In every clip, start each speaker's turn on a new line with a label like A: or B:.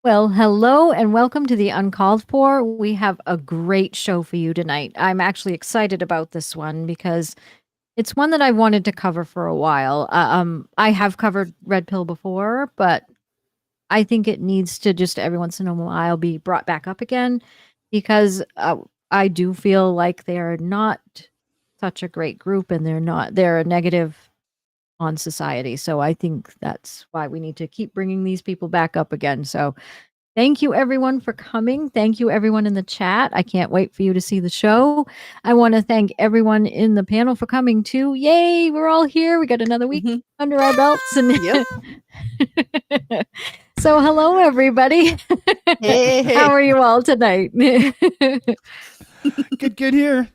A: Well, hello and welcome to the Uncalled For. We have a great show for you tonight. I'm actually excited about this one because it's one that I wanted to cover for a while. I have covered Red Pill before, but I think it needs to just every once in a while be brought back up again because I do feel like they're not such a great group and they're a negative on society. So I think that's why we need to keep bringing these people back up again. So thank you everyone for coming. Thank you everyone in the chat. I can't wait for you to see the show. I want to thank everyone in the panel for coming too. Yay, we're all here. We got another week under our belts and So hello everybody.
B: Hey.
A: How are you all tonight?
C: Good here.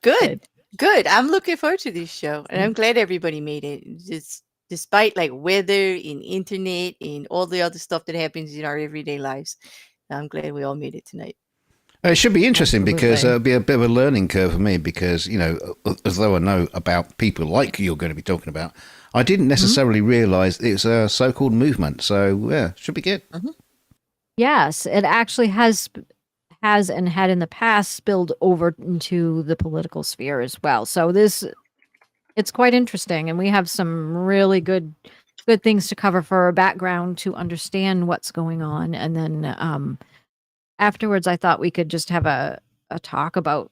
B: Good. I'm looking forward to this show, and I'm glad everybody made it. Just despite like weather and internet and all the other stuff that happens in our everyday lives, I'm glad we all made it tonight.
C: It should be interesting because
A: Absolutely.
C: it'll be a bit of a learning curve for me because, as though I know about people like you're going to be talking about, I didn't necessarily realize it's a so-called movement. So, yeah, should be good.
A: Yes, it actually has and had in the past spilled over into the political sphere as well. So it's quite interesting, and we have some really good things to cover for a background to understand what's going on. And then afterwards, I thought we could just have a talk about,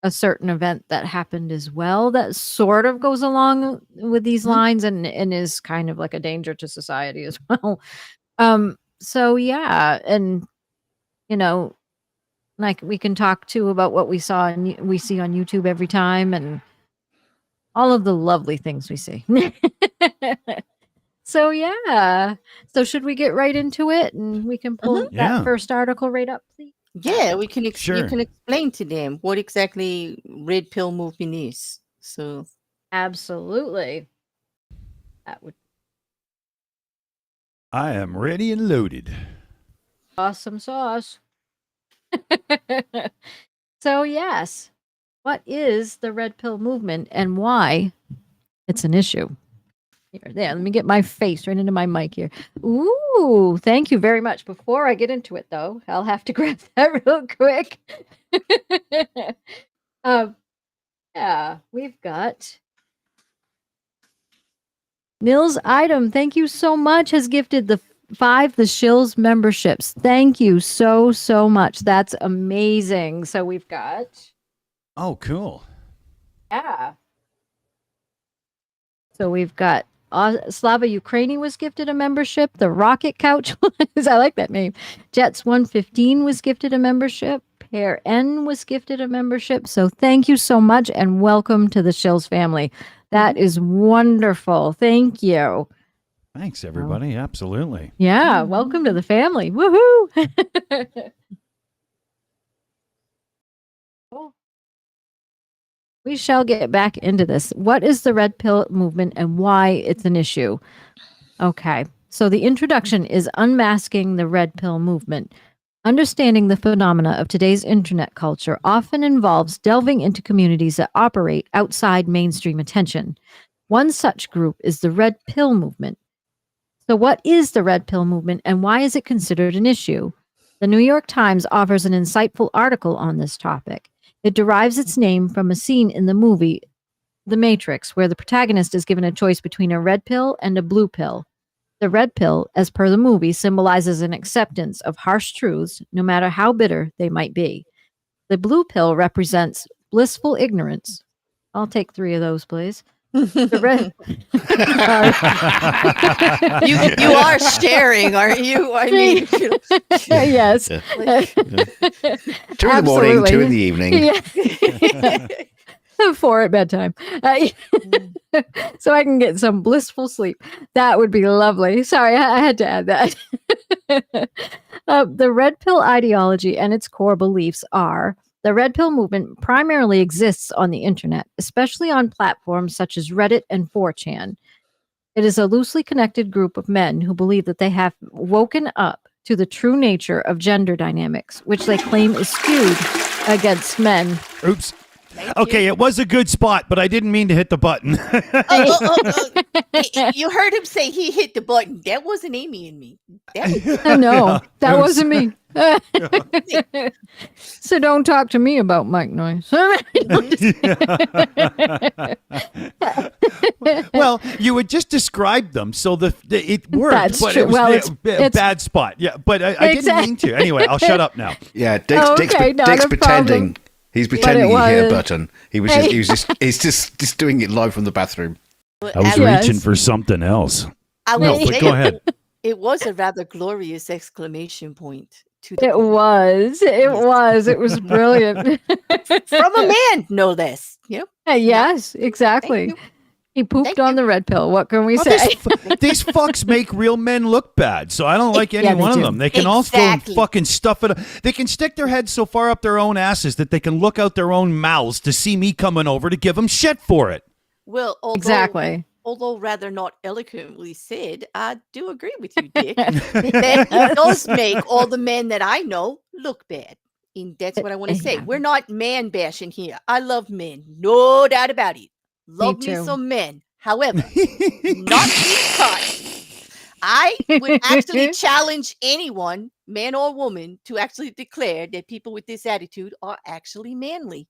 A: a certain event that happened as well that sort of goes along with these lines and is kind of like a danger to society as well. So yeah, and like we can talk too about what we see on YouTube every time and all of the lovely things we see. So yeah. So should we get right into it and we can pull that first article right up, please?
B: Yeah, we can.
C: Sure.
B: You can explain to them what exactly Red Pill movement is. So
A: Absolutely. That would
D: I am ready and loaded.
A: awesome sauce. So yes, what is the Red Pill movement and why it's an issue? There, let me get my face right into my mic here. Ooh, thank you very much. Before I get into it, though, I'll have to grab that real quick. Yeah, we've got Nils Item. Thank you so much. Has gifted the 5 Shills memberships. Thank you so much. That's amazing. So we've got.
D: Oh, cool.
A: Yeah. So we've got Slava Ukraini was gifted a membership. The Rocket Couch was, I like that name. Jets 115 was gifted a membership. Pear N was gifted a membership. So thank you so much and welcome to the Shills family. That is wonderful. Thank you.
D: Thanks, everybody. Absolutely.
A: Yeah, welcome to the family. Woohoo! We shall get back into this. What is the Red Pill movement and why it's an issue? Okay, so the introduction is unmasking the Red Pill movement. Understanding the phenomena of today's internet culture often involves delving into communities that operate outside mainstream attention. One such group is the Red Pill movement. So what is the Red Pill movement and why is it considered an issue? The New York Times offers an insightful article on this topic. It derives its name from a scene in the movie The Matrix, where the protagonist is given a choice between a red pill and a blue pill. The red pill, as per the movie, symbolizes an acceptance of harsh truths, no matter how bitter they might be. The blue pill represents blissful ignorance. I'll take 3 of those, please. The red.
B: you are sharing, aren't you? I mean,
A: yes.
C: Yeah. 2 in the morning, 2 in the evening.
A: Yeah. 4 at bedtime. So I can get some blissful sleep. That would be lovely. Sorry, I had to add that. The Red Pill ideology and its core beliefs are: the Red Pill movement primarily exists on the internet, especially on platforms such as Reddit and 4chan. It is a loosely connected group of men who believe that they have woken up to the true nature of gender dynamics, which they claim is skewed against men.
D: Oops.
B: Thank
D: Okay,
B: you.
D: it was a good spot, but I didn't mean to hit the button.
B: You heard him say he hit the button. That wasn't Amy and me. That was
A: No,
D: Yeah,
A: that
D: it was-
A: wasn't me. So don't talk to me about mic noise.
D: Well, you had just described them, so it worked.
A: That's
D: but
A: true.
D: It was
A: Well,
D: a bad spot. Yeah, but I didn't mean to. Anyway, I'll shut up now.
C: Yeah, Dick's,
A: Okay, not
C: Dick's
A: a
C: pretending.
A: problem.
C: He's pretending he hit a
A: was-
C: button. He's just doing it live from the bathroom.
D: I was
A: Yes.
D: reaching for something else.
B: I
D: No,
B: will
D: but
B: say
D: go ahead.
B: it was a rather glorious exclamation point to the
A: It
B: point.
A: was. It was. It was brilliant.
B: From a man, no less. Yep.
A: Yes, exactly.
B: you.
A: He pooped
B: Thank
A: on
B: you.
A: the red pill. What can we
D: Well,
A: say?
D: these fucks make real men look bad, so I don't like any
A: Yeah, they
D: one of
A: do.
D: them. They can also
B: Exactly.
D: fucking stuff it. They can stick their heads so far up their own asses that they can look out their own mouths to see me coming over to give them shit for it.
B: Well,
A: Exactly.
B: Although rather not eloquently said, I do agree with you, Dick. That it does make all the men that I know look bad. And that's what I want to say.
A: Yeah.
B: We're not man bashing here. I love men, no doubt about it. Love me
A: too.
B: some men. However, not because I would actually challenge anyone, man or woman, to actually declare that people with this attitude are actually manly.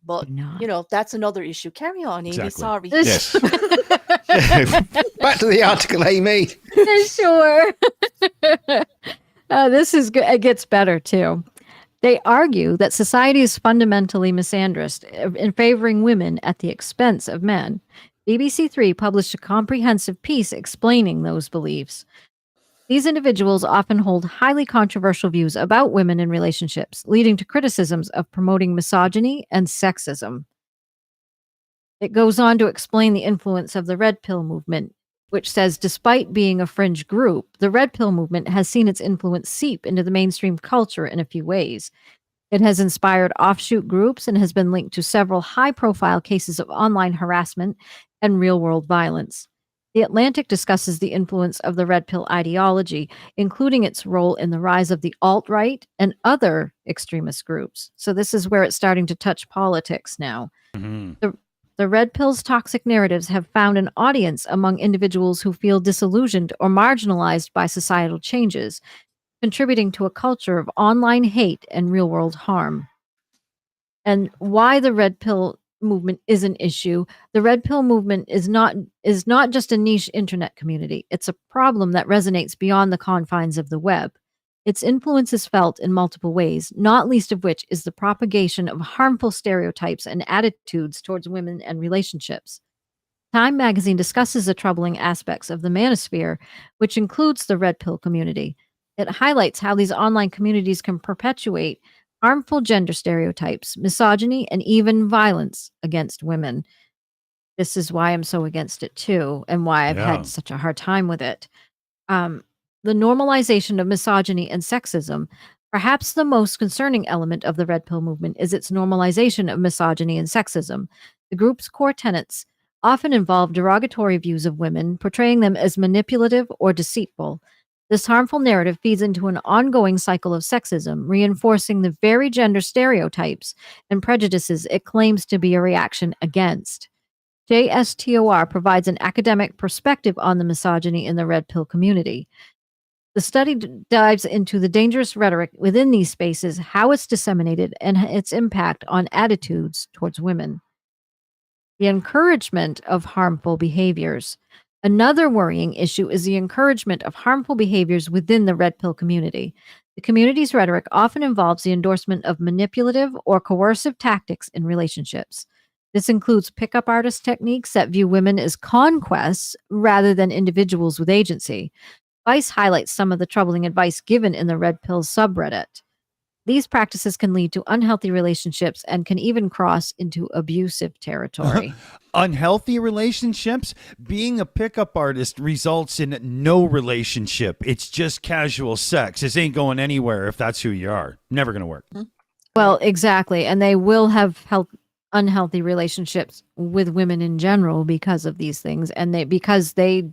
B: But
A: No.
B: that's another issue. Carry on, Amy.
D: Exactly.
B: Sorry.
C: Yes. Back to the article, Amy.
A: Sure. This is good. It gets better too. They argue that society is fundamentally misandrist in favoring women at the expense of men. BBC Three published a comprehensive piece explaining those beliefs. These individuals often hold highly controversial views about women in relationships, leading to criticisms of promoting misogyny and sexism. It goes on to explain the influence of the Red Pill movement, which says despite being a fringe group, the Red Pill movement has seen its influence seep into the mainstream culture in a few ways. It has inspired offshoot groups and has been linked to several high-profile cases of online harassment and real-world violence. The Atlantic discusses the influence of the Red Pill ideology, including its role in the rise of the alt-right and other extremist groups. So this is where it's starting to touch politics now.
D: Mhm.
A: The Red Pill's toxic narratives have found an audience among individuals who feel disillusioned or marginalized by societal changes, contributing to a culture of online hate and real-world harm. And why the Red Pill movement is an issue. The Red Pill movement is not just a niche internet community. It's a problem that resonates beyond the confines of the web. Its influence is felt in multiple ways, not least of which is the propagation of harmful stereotypes and attitudes towards women and relationships. Time magazine discusses the troubling aspects of the manosphere, which includes the Red Pill community. It highlights how these online communities can perpetuate harmful gender stereotypes, misogyny, and even violence against women. This is why I'm so against it too, and why I've
D: Yeah.
A: had such a hard time with it. The normalization of misogyny and sexism. Perhaps the most concerning element of the Red Pill movement is its normalization of misogyny and sexism. The group's core tenets often involve derogatory views of women, portraying them as manipulative or deceitful. This harmful narrative feeds into an ongoing cycle of sexism, reinforcing the very gender stereotypes and prejudices it claims to be a reaction against. JSTOR provides an academic perspective on the misogyny in the Red Pill community. The study dives into the dangerous rhetoric within these spaces, how it's disseminated, and its impact on attitudes towards women. The encouragement of harmful behaviors. Another worrying issue is the encouragement of harmful behaviors within the Red Pill community. The community's rhetoric often involves the endorsement of manipulative or coercive tactics in relationships. This includes pickup artist techniques that view women as conquests rather than individuals with agency. Vice highlights some of the troubling advice given in the Red Pill subreddit. These practices can lead to unhealthy relationships and can even cross into abusive territory.
D: Unhealthy relationships, being a pickup artist results in no relationship. It's just casual sex. This ain't going anywhere if that's who you are. Never going to work.
A: Well, exactly. And they will have unhealthy relationships with women in general because of these things. And because they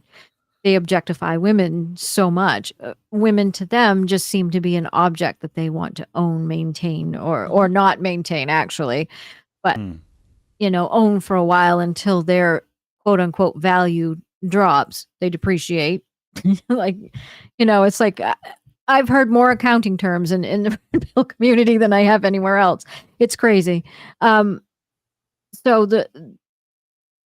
A: objectify women so much. Women to them just seem to be an object that they want to own, maintain, or not maintain, actually. but
D: Hmm.
A: own for a while until their quote unquote value drops. They depreciate. Like, it's like I've heard more accounting terms in the red pill community than I have anywhere else. It's crazy. So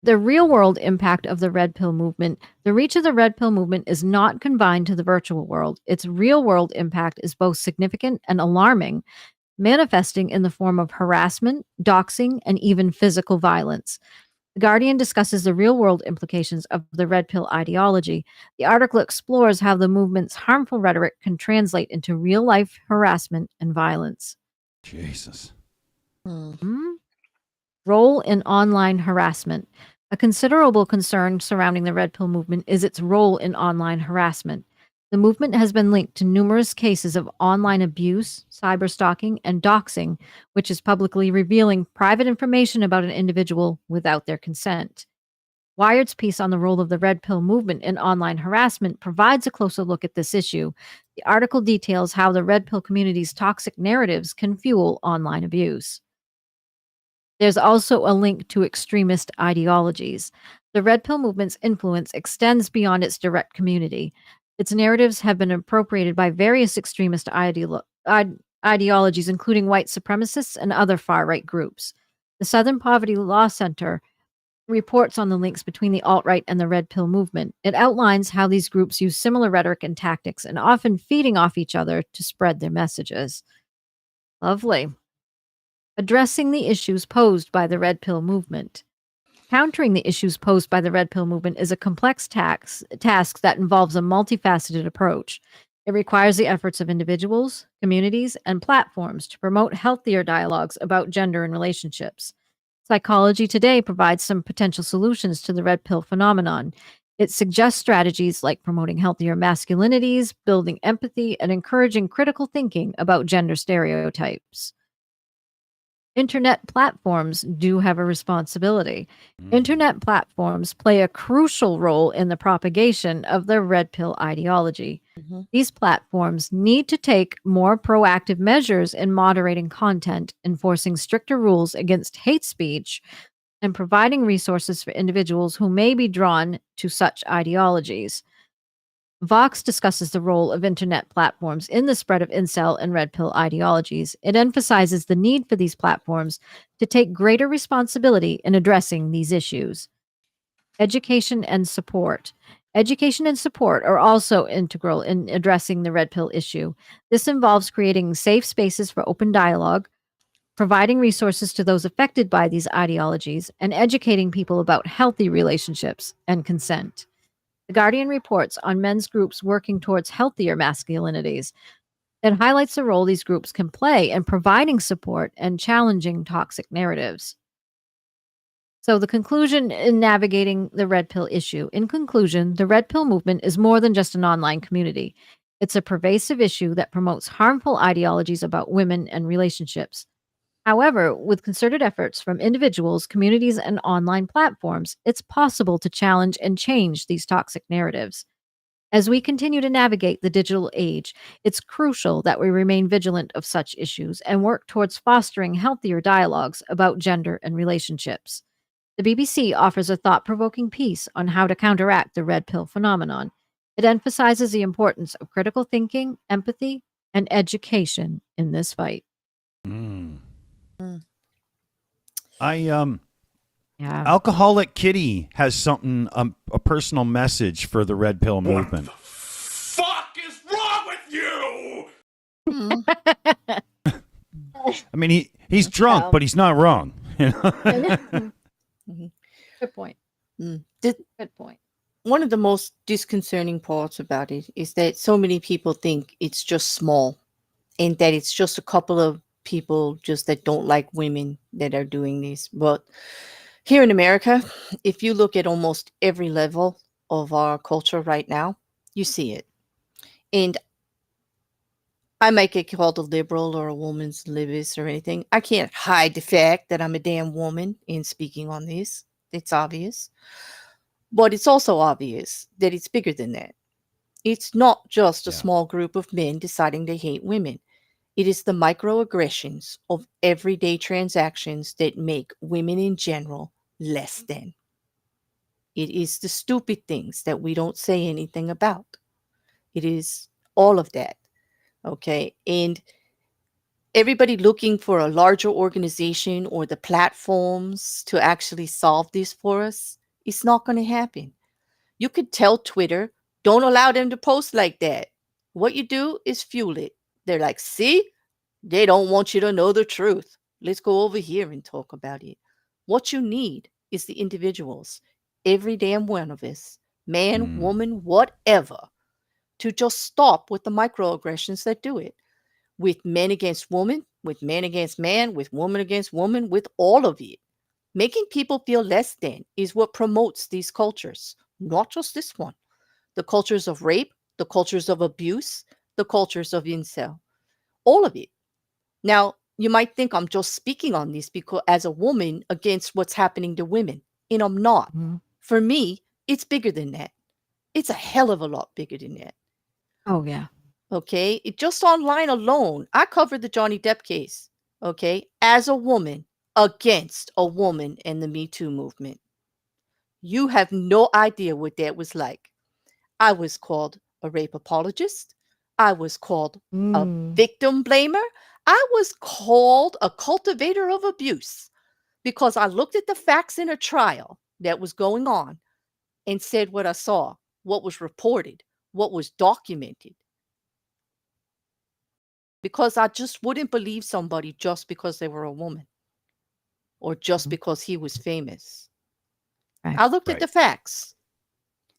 A: the real world impact of the red pill movement, the reach of the red pill movement is not confined to the virtual world. Its real world impact is both significant and alarming, manifesting in the form of harassment, doxing, and even physical violence. The Guardian discusses the real world implications of the red pill ideology. The article explores how the movement's harmful rhetoric can translate into real life harassment and violence.
D: Jesus.
A: Hmm? Role in online harassment. A considerable concern surrounding the red pill movement is its role in online harassment. The movement has been linked to numerous cases of online abuse, cyberstalking, and doxing, which is publicly revealing private information about an individual without their consent. Wired's piece on the role of the red pill movement in online harassment provides a closer look at this issue. The article details how the red pill community's toxic narratives can fuel online abuse. There's also a link to extremist ideologies. The red pill movement's influence extends beyond its direct community. Its narratives have been appropriated by various extremist ideologies, including white supremacists and other far right groups. The Southern Poverty Law Center reports on the links between the alt right and the red pill movement. It outlines how these groups use similar rhetoric and tactics and often feeding off each other to spread their messages. Lovely. Addressing the issues posed by the red pill movement. Countering the issues posed by the red pill movement is a complex task that involves a multifaceted approach. It requires the efforts of individuals, communities, and platforms to promote healthier dialogues about gender and relationships. Psychology Today provides some potential solutions to the red pill phenomenon. It suggests strategies like promoting healthier masculinities, building empathy, and encouraging critical thinking about gender stereotypes. Internet platforms do have a responsibility. Internet platforms play a crucial role in the propagation of the red pill ideology. These platforms need to take more proactive measures in moderating content, enforcing stricter rules against hate speech, and providing resources for individuals who may be drawn to such ideologies. Vox discusses the role of internet platforms in the spread of incel and red pill ideologies. It emphasizes the need for these platforms to take greater responsibility in addressing these issues. Education and support. Education and support are also integral in addressing the red pill issue. This involves creating safe spaces for open dialogue, providing resources to those affected by these ideologies, and educating people about healthy relationships and consent. The Guardian reports on men's groups working towards healthier masculinities. It highlights the role these groups can play in providing support and challenging toxic narratives. So, the conclusion in navigating the red pill issue. In conclusion, the red pill movement is more than just an online community. It's a pervasive issue that promotes harmful ideologies about women and relationships. However, with concerted efforts from individuals, communities, and online platforms, it's possible to challenge and change these toxic narratives. As we continue to navigate the digital age, it's crucial that we remain vigilant of such issues and work towards fostering healthier dialogues about gender and relationships. The BBC offers a thought provoking piece on how to counteract the red pill phenomenon. It emphasizes the importance of critical thinking, empathy, and education in this fight.
D: Yeah.
E: Alcoholic Kitty has something, a personal message for the red pill movement.
F: What the fuck is wrong with you?
D: I mean, he's drunk, but he's not wrong. You know?
A: Good point.
B: The-
A: Good point.
B: one of the most disconcerting parts about it is that so many people think it's just small and that it's just a couple of people just that don't like women that are doing this. But here in America, if you look at almost every level of our culture right now, you see it. And I might get called a liberal or a woman's libis or anything. I can't hide the fact that I'm a damn woman in speaking on this. It's obvious. But it's also obvious that it's bigger than that. It's not just a small group of men deciding they hate women. It is the microaggressions of everyday transactions that make women in general less than. It is the stupid things that we don't say anything about. It is all of that. Okay. And everybody looking for a larger organization or the platforms to actually solve this for us, it's not going to happen. You could tell Twitter, don't allow them to post like that. What you do is fuel it. They're like, see, they don't want you to know the truth. Let's go over here and talk about it. What you need is the individuals, every damn one of us, man, woman, whatever, to just stop with the microaggressions that do it. With men against woman, with man against man, with woman against woman, with all of it. Making people feel less than is what promotes these cultures, not just this one. The cultures of rape, the cultures of abuse, the cultures of incel, all of it. Now, you might think I'm just speaking on this because as a woman against what's happening to women, and I'm not. For me, it's bigger than that. It's a hell of a lot bigger than that.
A: Oh, yeah.
B: Okay. Just online alone, I covered the Johnny Depp case. Okay. As a woman against a woman in the Me Too movement. You have no idea what that was like. I was called a rape apologist. I was called a victim blamer. I was called a cultivator of abuse because I looked at the facts in a trial that was going on and said what I saw, what was reported, what was documented. Because I just wouldn't believe somebody just because they were a woman or just because he was famous.
A: Right.
B: I looked at the facts.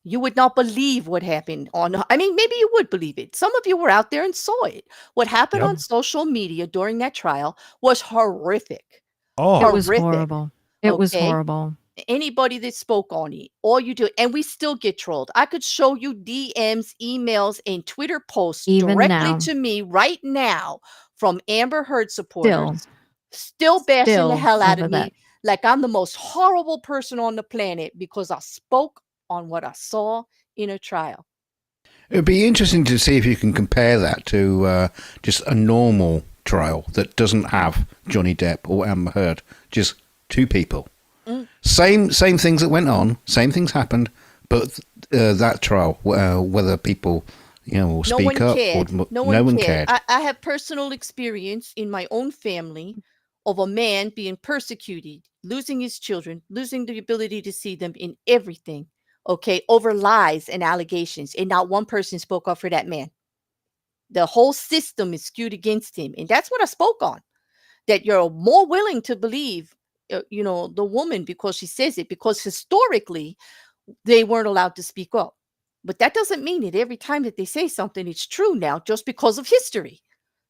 B: You would not believe what happened maybe you would believe it. Some of you were out there and saw it. What happened on social media during that trial was horrific.
E: Oh,
A: It was horrible. It was
B: Okay?
A: horrible.
B: Anybody that spoke on it, all you do, and we still get trolled. I could show you DMs, emails, and Twitter posts
A: Even
B: directly
A: now.
B: to me right now from Amber Heard supporters, still bashing the
A: Still
B: hell out
A: over
B: of
A: that.
B: me like I'm the most horrible person on the planet because I spoke on what I saw in a trial.
C: It would be interesting to see if you can compare that to just a normal trial that doesn't have Johnny Depp or Amber Heard, just two people. Same things that went on, same things happened, but that trial, whether people, will speak up or
B: no one cared. I have personal experience in my own family of a man being persecuted, losing his children, losing the ability to see them in everything, okay, over lies and allegations, and not one person spoke up for that man. The whole system is skewed against him, and that's what I spoke on. That you're more willing to believe, the woman because she says it, because historically they weren't allowed to speak up. But that doesn't mean that every time that they say something, it's true now just because of history.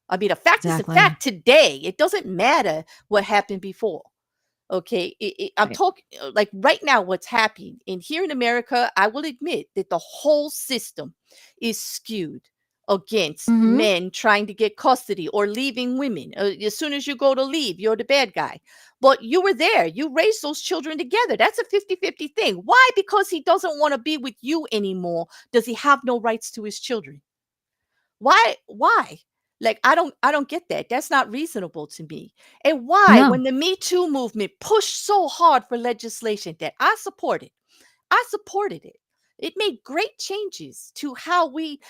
B: I mean, a fact is a fact today. It doesn't matter what happened before. Okay. I'm talking like right now, what's happening. And here in America, I will admit that the whole system is skewed against men trying to get custody or leaving women. As soon as you go to leave, you're the bad guy. But you were there. You raised those children together. That's a 50-50 thing. Why? Because he doesn't want to be with you anymore. Does he have no rights to his children? Why? Like, I don't get that. That's not reasonable to me. And why, when the Me Too movement pushed so hard for legislation that I supported it. It made great changes to how we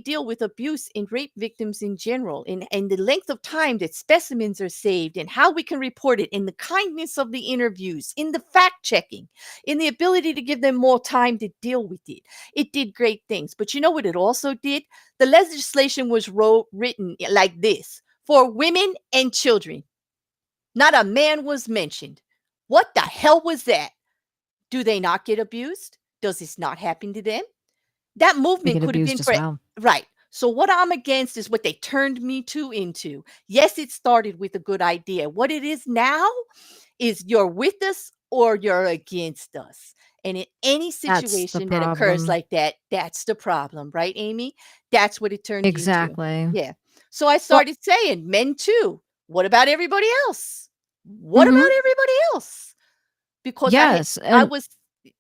B: deal with abuse and rape victims in general, and the length of time that specimens are saved, and how we can report it, in the kindness of the interviews, in the fact checking, in the ability to give them more time to deal with it. It did great things. But you know what it also did? The legislation was written like this: for women and children. Not a man was mentioned. What the hell was that? Do they not get abused? Does this not happen to them? That movement could have been for right. So what I'm against is what they turned Me Too into. Yes, it started with a good idea. What it is now is you're with us or you're against us. And in any situation that occurs like that, that's the problem, right, Amy? That's what it turned
A: Exactly.
B: into. Yeah. So I started saying, men too. What about everybody else? What about everybody else? Because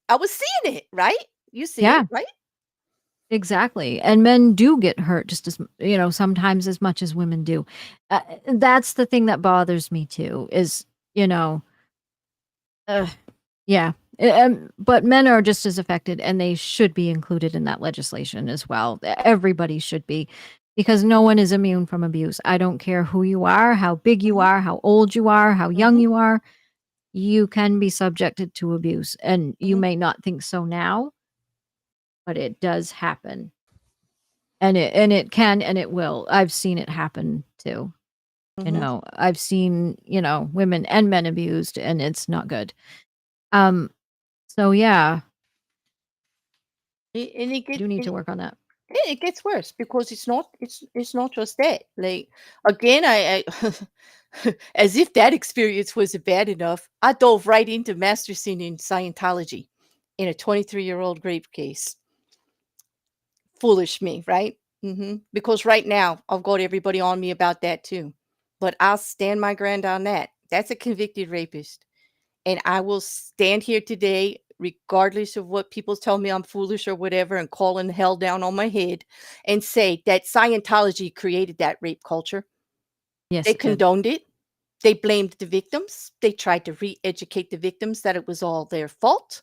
B: I was seeing it, right? You see it, right?
A: Exactly. And men do get hurt just as, sometimes as much as women do. That's the thing that bothers me too is, uh, yeah. But men are just as affected and they should be included in that legislation as well. Everybody should be because no one is immune from abuse. I don't care who you are, how big you
B: Mhm.
A: are, how old you are, how young
B: Mhm.
A: you are. You can be subjected to abuse and you
B: Mhm.
A: may not think so now, but it does happen. And it can and it will. I've seen it happen too.
B: Mhm.
A: I've seen, women and men abused and it's not good. Um so yeah,
B: And it
A: I
B: get
A: do need
B: and
A: to work on that.
B: it gets worse because it's not just that. Like again, I as if that experience wasn't bad enough, I dove right into Masterson in Scientology in a 23-year-old rape case. Foolish me, right? Because right now I've got everybody on me about that too. But I'll stand my ground on that. That's a convicted rapist. And I will stand here today, regardless of what people tell me I'm foolish or whatever, and calling hell down on my head, and say that Scientology created that rape culture.
A: Yes,
B: They
A: it did.
B: condoned it. They blamed the victims. They tried to re educate the victims that it was all their fault.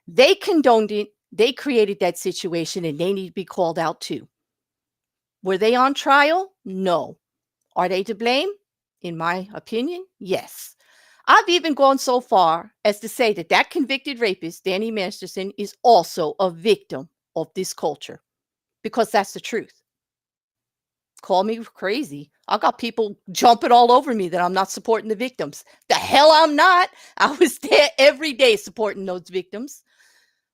B: They condoned it. They created that situation and they need to be called out too. Were they on trial? No. Are they to blame? In my opinion, yes. I've even gone so far as to say that that convicted rapist, Danny Masterson, is also a victim of this culture because that's the truth. Call me crazy. I got people jumping all over me that I'm not supporting the victims. The hell I'm not. I was there every day supporting those victims,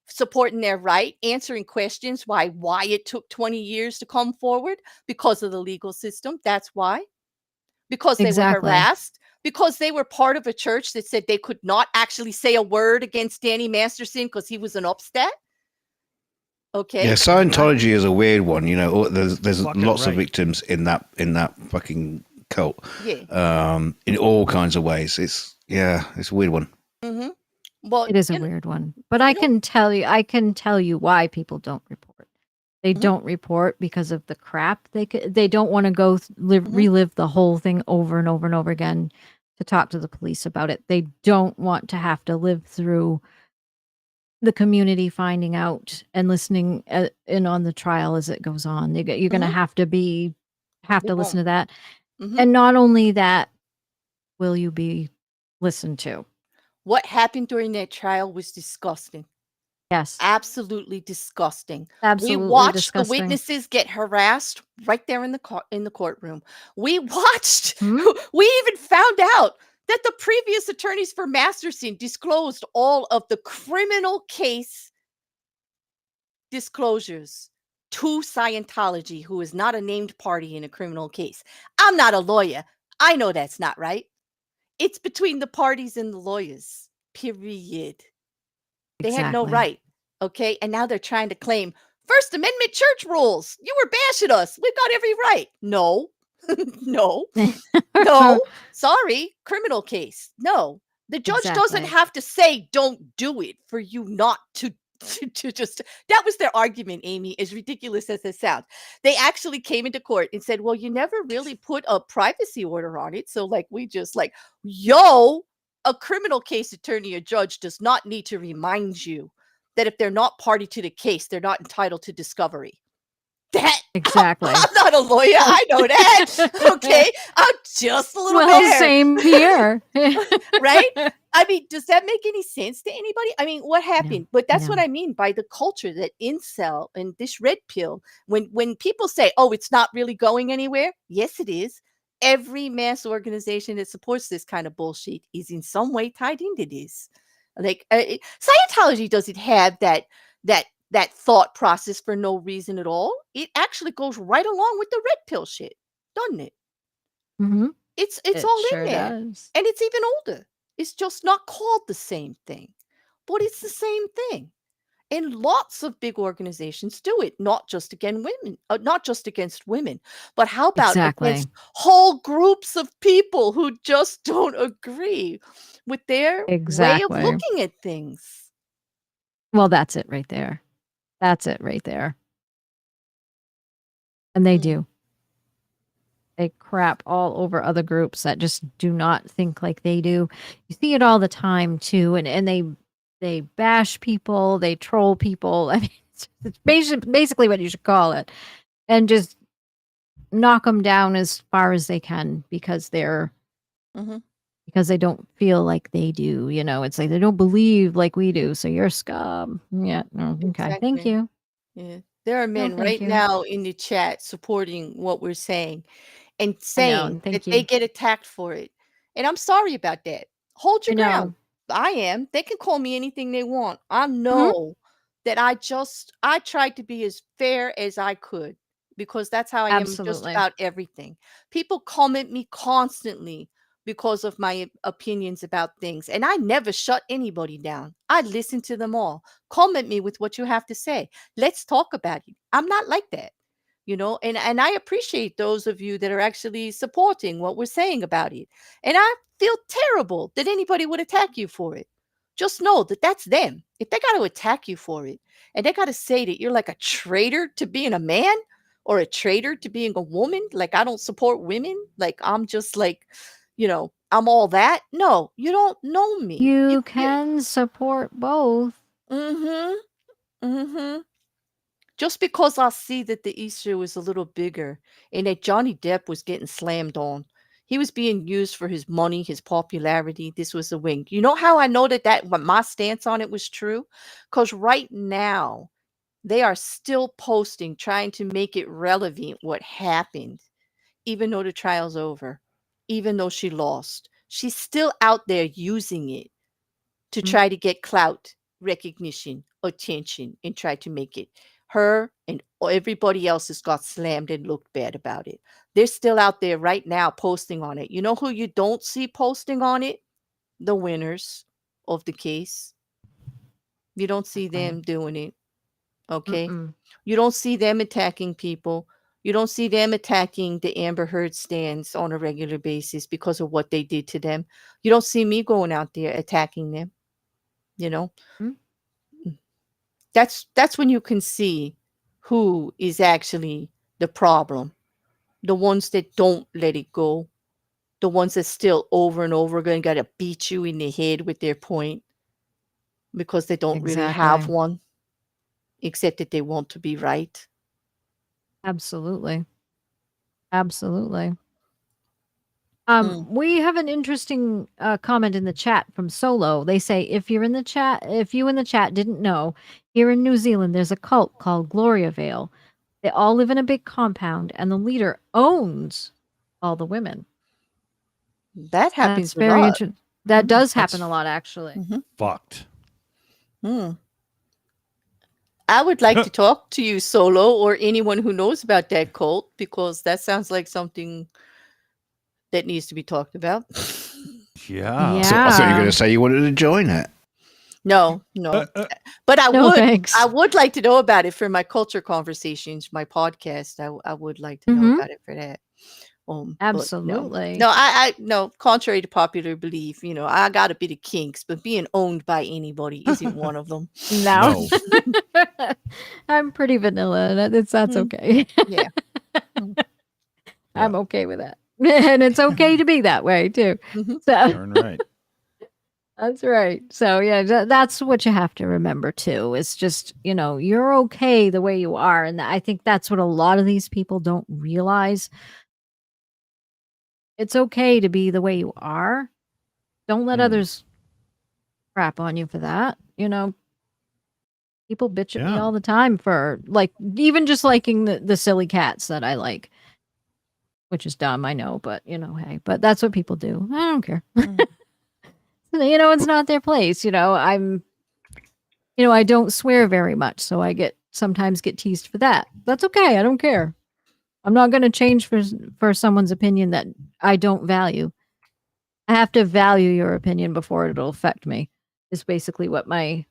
B: supporting their right, answering questions why it took 20 years to come forward because of the legal system. That's why. Because they were
A: Exactly.
B: harassed, because they were part of a church that said they could not actually say a word against Danny Masterson because he was an upstat.
C: Yeah,
B: Okay.
C: Scientology is a weird one. There's
D: Fucking
C: lots of
D: right.
C: victims in that fucking cult,
B: Yeah.
C: in all kinds of ways. It's a weird one.
B: Mm-hmm. Well,
A: It is a weird one. But
B: you know,
A: I can tell you why people don't report. They
B: mhm,
A: don't report because of the crap they don't want to go
B: mhm,
A: relive the whole thing over and over and over again to talk to the police about it. They don't want to have to live through the community finding out and listening in on the trial as it goes on. You're going to
B: mhm,
A: have
B: they
A: to
B: won't.
A: listen to that.
B: Mhm.
A: And not only that, will you be listened to?
B: What happened during that trial was disgusting.
A: Yes.
B: Absolutely disgusting. We
A: Absolutely
B: watched the
A: disgusting.
B: witnesses get harassed right there in the courtroom. We watched
A: Hmm?
B: we even found out that the previous attorneys for Masterson disclosed all of the criminal case disclosures to Scientology, who is not a named party in a criminal case. I'm not a lawyer. I know that's not right. It's between the parties and the lawyers. Period. They had no
A: Exactly.
B: right, okay? And now they're trying to claim First Amendment church rules. You were bashing us. We've got every right. No. No. No. Sorry. Criminal case. No. The judge doesn't
A: Exactly.
B: have to say don't do it for you not to to just that was their argument, Amy, as ridiculous as it sounds. They actually came into court and said, well, you never really put a privacy order on it. So like we just like, yo, a criminal case attorney or judge does not need to remind you that if they're not party to the case, they're not entitled to discovery. That
A: Exactly.
B: I'm not a lawyer. I know that. Okay. I'm just a little
A: Well,
B: bear.
A: same here.
B: Right? I mean, does that make any sense to anybody? I mean, what
A: No,
B: happened? But that's what
A: no.
B: I mean by the culture that incel and this red pill. When people say, "Oh, it's not really going anywhere," yes, it is. Every mass organization that supports this kind of bullshit is in some way tied into this. Like Scientology doesn't have that that thought process for no reason at all. It actually goes right along with the red pill shit, doesn't it?
A: Mhm.
B: It's
A: It
B: all
A: sure
B: in there,
A: does.
B: and it's even older. It's just not called the same thing, but it's the same thing. And lots of big organizations do it, not just against women, not just against women, but how about
A: Exactly.
B: against whole groups of people who just don't agree with their way of
A: Exactly.
B: looking at things?
A: Well, that's it right there. That's it right there. And they do. They crap all over other groups that just do not think like they do. You see it all the time too, and they bash people, they troll people. I mean, it's basically what you should call it, and just knock them down as far as they can because because they don't feel like they do. You know, it's like they don't believe like we do. So you're scum. Yeah. Okay. Thank
B: Exactly.
A: you.
B: Yeah. There are men
A: thank
B: right
A: you.
B: now in the chat supporting what we're saying and
A: I know,
B: saying
A: and thank
B: that they
A: you.
B: get attacked for it. And I'm sorry about that. Hold
A: I
B: your ground.
A: know.
B: I am. They can call me anything they want. I
A: Mhm.
B: know that I tried to be as fair as I could because that's how I am just
A: Absolutely.
B: about everything. People comment me constantly because of my opinions about things, and I never shut anybody down. I listen to them all. Comment me with what you have to say. Let's talk about it. I'm not like that. And I appreciate those of you that are actually supporting what we're saying about it. And I feel terrible that anybody would attack you for it. Just know that that's them. If they got to attack you for it and they got to say that you're like a traitor to being a man or a traitor to being a woman, like I don't support women, like I'm just like, I'm all that. No, you don't know me.
A: You can support both.
B: Mm-hmm. Mm-hmm. Just because I see that the issue was a little bigger and that Johnny Depp was getting slammed on. He was being used for his money, his popularity. This was a wing. You know how I know that what my stance on it was true? Because right now they are still posting, trying to make it relevant what happened, even though the trial's over, even though she lost. She's still out there using it to try to get clout, recognition, attention, and try to make it. Her and everybody else has got slammed and looked bad about it. They're still out there right now posting on it. You know who you don't see posting on it? The winners of the case. You don't see them doing it. Okay.
A: Mm-mm.
B: You don't see them attacking people. You don't see them attacking the Amber Heard stands on a regular basis because of what they did to them. You don't see me going out there attacking them. You know,
A: Mm.
B: that's when you can see who is actually the problem. The ones that don't let it go, the ones that still over and over again got to beat you in the head with their point because they don't really have
A: Exactly.
B: one, except that they want to be right.
A: Absolutely. Absolutely.
B: Mm.
A: We have an interesting comment in the chat from Solo. They say, if you in the chat didn't know, here in New Zealand, there's a cult called Gloria Vale. They all live in a big compound, and the leader owns all the women.
B: That happens
A: That's
B: a
A: very
B: lot.
A: interesting. That does
E: That's
A: happen a lot, actually.
B: Mhm.
E: Fucked.
B: Mm. I would like to talk to you, Solo, or anyone who knows about that cult, because that sounds like something that needs to be talked about.
E: Yeah.
C: So I thought you were
A: Yeah.
C: going to say you wanted to join it.
B: No, but I
A: No,
B: would.
A: thanks.
B: I would like to know about it for my culture conversations, my podcast. I would like to know
A: Mhm.
B: about it for that. But no,
A: Absolutely.
B: no, no. Contrary to popular belief, I got a bit of kinks, but being owned by anybody isn't one of them.
A: No.
E: No.
A: I'm pretty vanilla. That's
B: Mm.
A: okay.
B: Yeah. Mm.
A: I'm okay with that. And it's okay to be that way too.
B: Mhm.
A: So
E: Darn right.
A: that's right. So yeah, that's what you have to remember too. It's just, you're okay the way you are. And I think that's what a lot of these people don't realize. It's okay to be the way you are. Don't let others crap on you for that. People bitch at me
E: Yeah.
A: all the time for even just liking the silly cats that I like. Which is dumb, I know, but hey, but that's what people do. I don't care.
B: Mm.
A: It's not their place. I don't swear very much, so I sometimes get teased for that. That's okay. I don't care. I'm not going to change for someone's opinion that I don't value. I have to value your opinion before it'll affect me. Is basically what my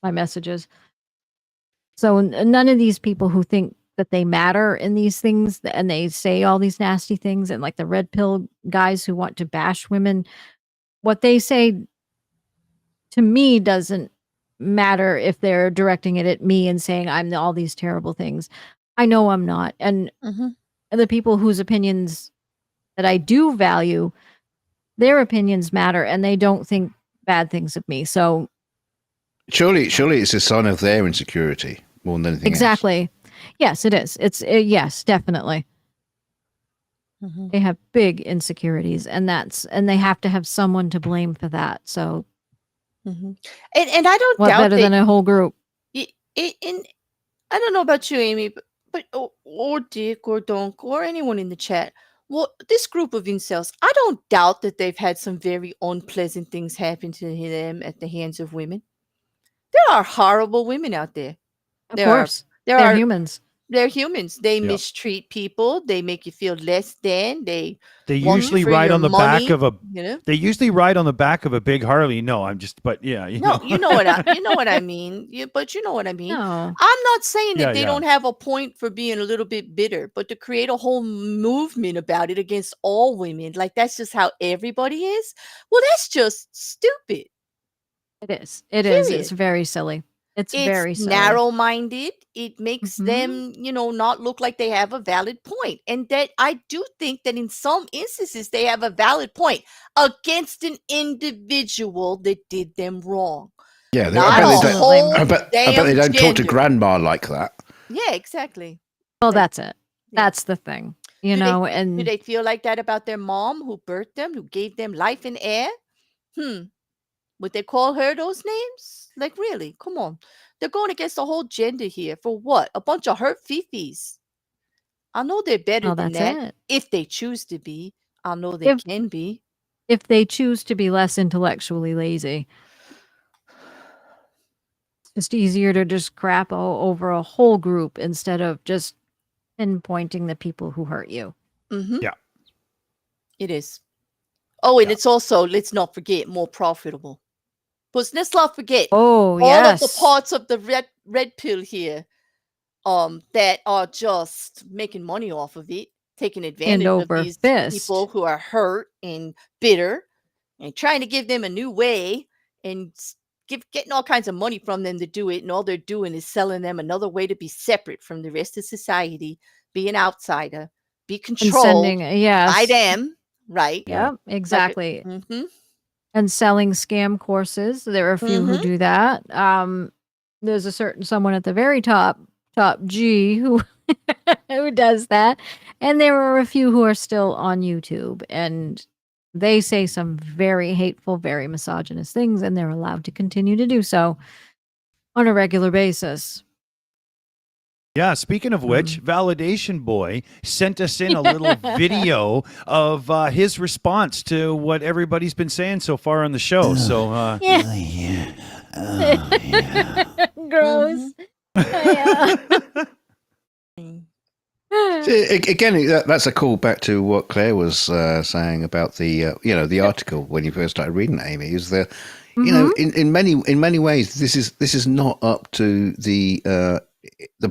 A: message is. So none of these people who think that they matter in these things and they say all these nasty things and like the red pill guys who want to bash women, what they say to me doesn't matter if they're directing it at me and saying I'm all these terrible things. I know I'm not. And the people whose opinions that I do value, their opinions matter, and they don't think bad things of me. So
C: Surely it's a sign of their insecurity more than anything else.
A: exactly. Yes, it is. It's yes, definitely. They have big insecurities, and they have to have someone to blame for that. So,
B: and I don't
A: what
B: doubt
A: better than a whole group?
B: And I don't know about you, Amy, but or Dick or Donk or anyone in the chat. Well, this group of incels, I don't doubt that they've had some very unpleasant things happen to them at the hands of women. There are horrible women out there.
A: Of course, they're humans.
B: They're humans. They mistreat people. They make you feel less than. They
E: usually ride on the back of a.
B: You know?
E: They usually ride on the back of a big Harley. No, I'm just. But yeah, you know
B: what I mean. But you know what I mean.
A: No.
B: I'm not saying that they don't have a point for being a little bit bitter, but to create a whole movement about it against all women, like that's just how everybody is. Well, that's just stupid.
A: It is. It is. It's very silly. It's very silly.
B: Narrow-minded. It makes them, not look like they have a valid point. And that I do think that in some instances they have a valid point against an individual that did them wrong.
C: Yeah, I bet they don't talk to grandma like that.
B: Yeah, exactly.
A: Well, that's it. That's the thing.
B: And do they feel like that about their mom who birthed them, who gave them life and air? Would they call her those names? Like, really? Come on. They're going against the whole gender here. For what? A bunch of hurt fifis. I know they're better than that. If they choose to be. I know they can be.
A: If they choose to be less intellectually lazy. It's just easier to just crap over a whole group instead of just pinpointing the people who hurt you.
E: Yeah.
B: It is. Oh, and it's also, let's not forget, more profitable. But let's not forget all of the parts of the red pill here that are just making money off of it, taking advantage of these people who are hurt and bitter and trying to give them a new way and getting all kinds of money from them to do it. And all they're doing is selling them another way to be separate from the rest of society, be an outsider, be controlled by them. Right.
A: Yeah, exactly. And selling scam courses. There are a few who do that. There's a certain someone at the very top G who who does that. And there are a few who are still on YouTube, and they say some very hateful, very misogynist things, and they're allowed to continue to do so on a regular basis.
E: Yeah, speaking of which, Validation Boy sent us in a little video of his response to what everybody's been saying so far on the show.
A: Gross.
C: Again, that's a call back to what Claire was saying about the the article when you first started reading it, Amy. Is that in many ways this is not up to the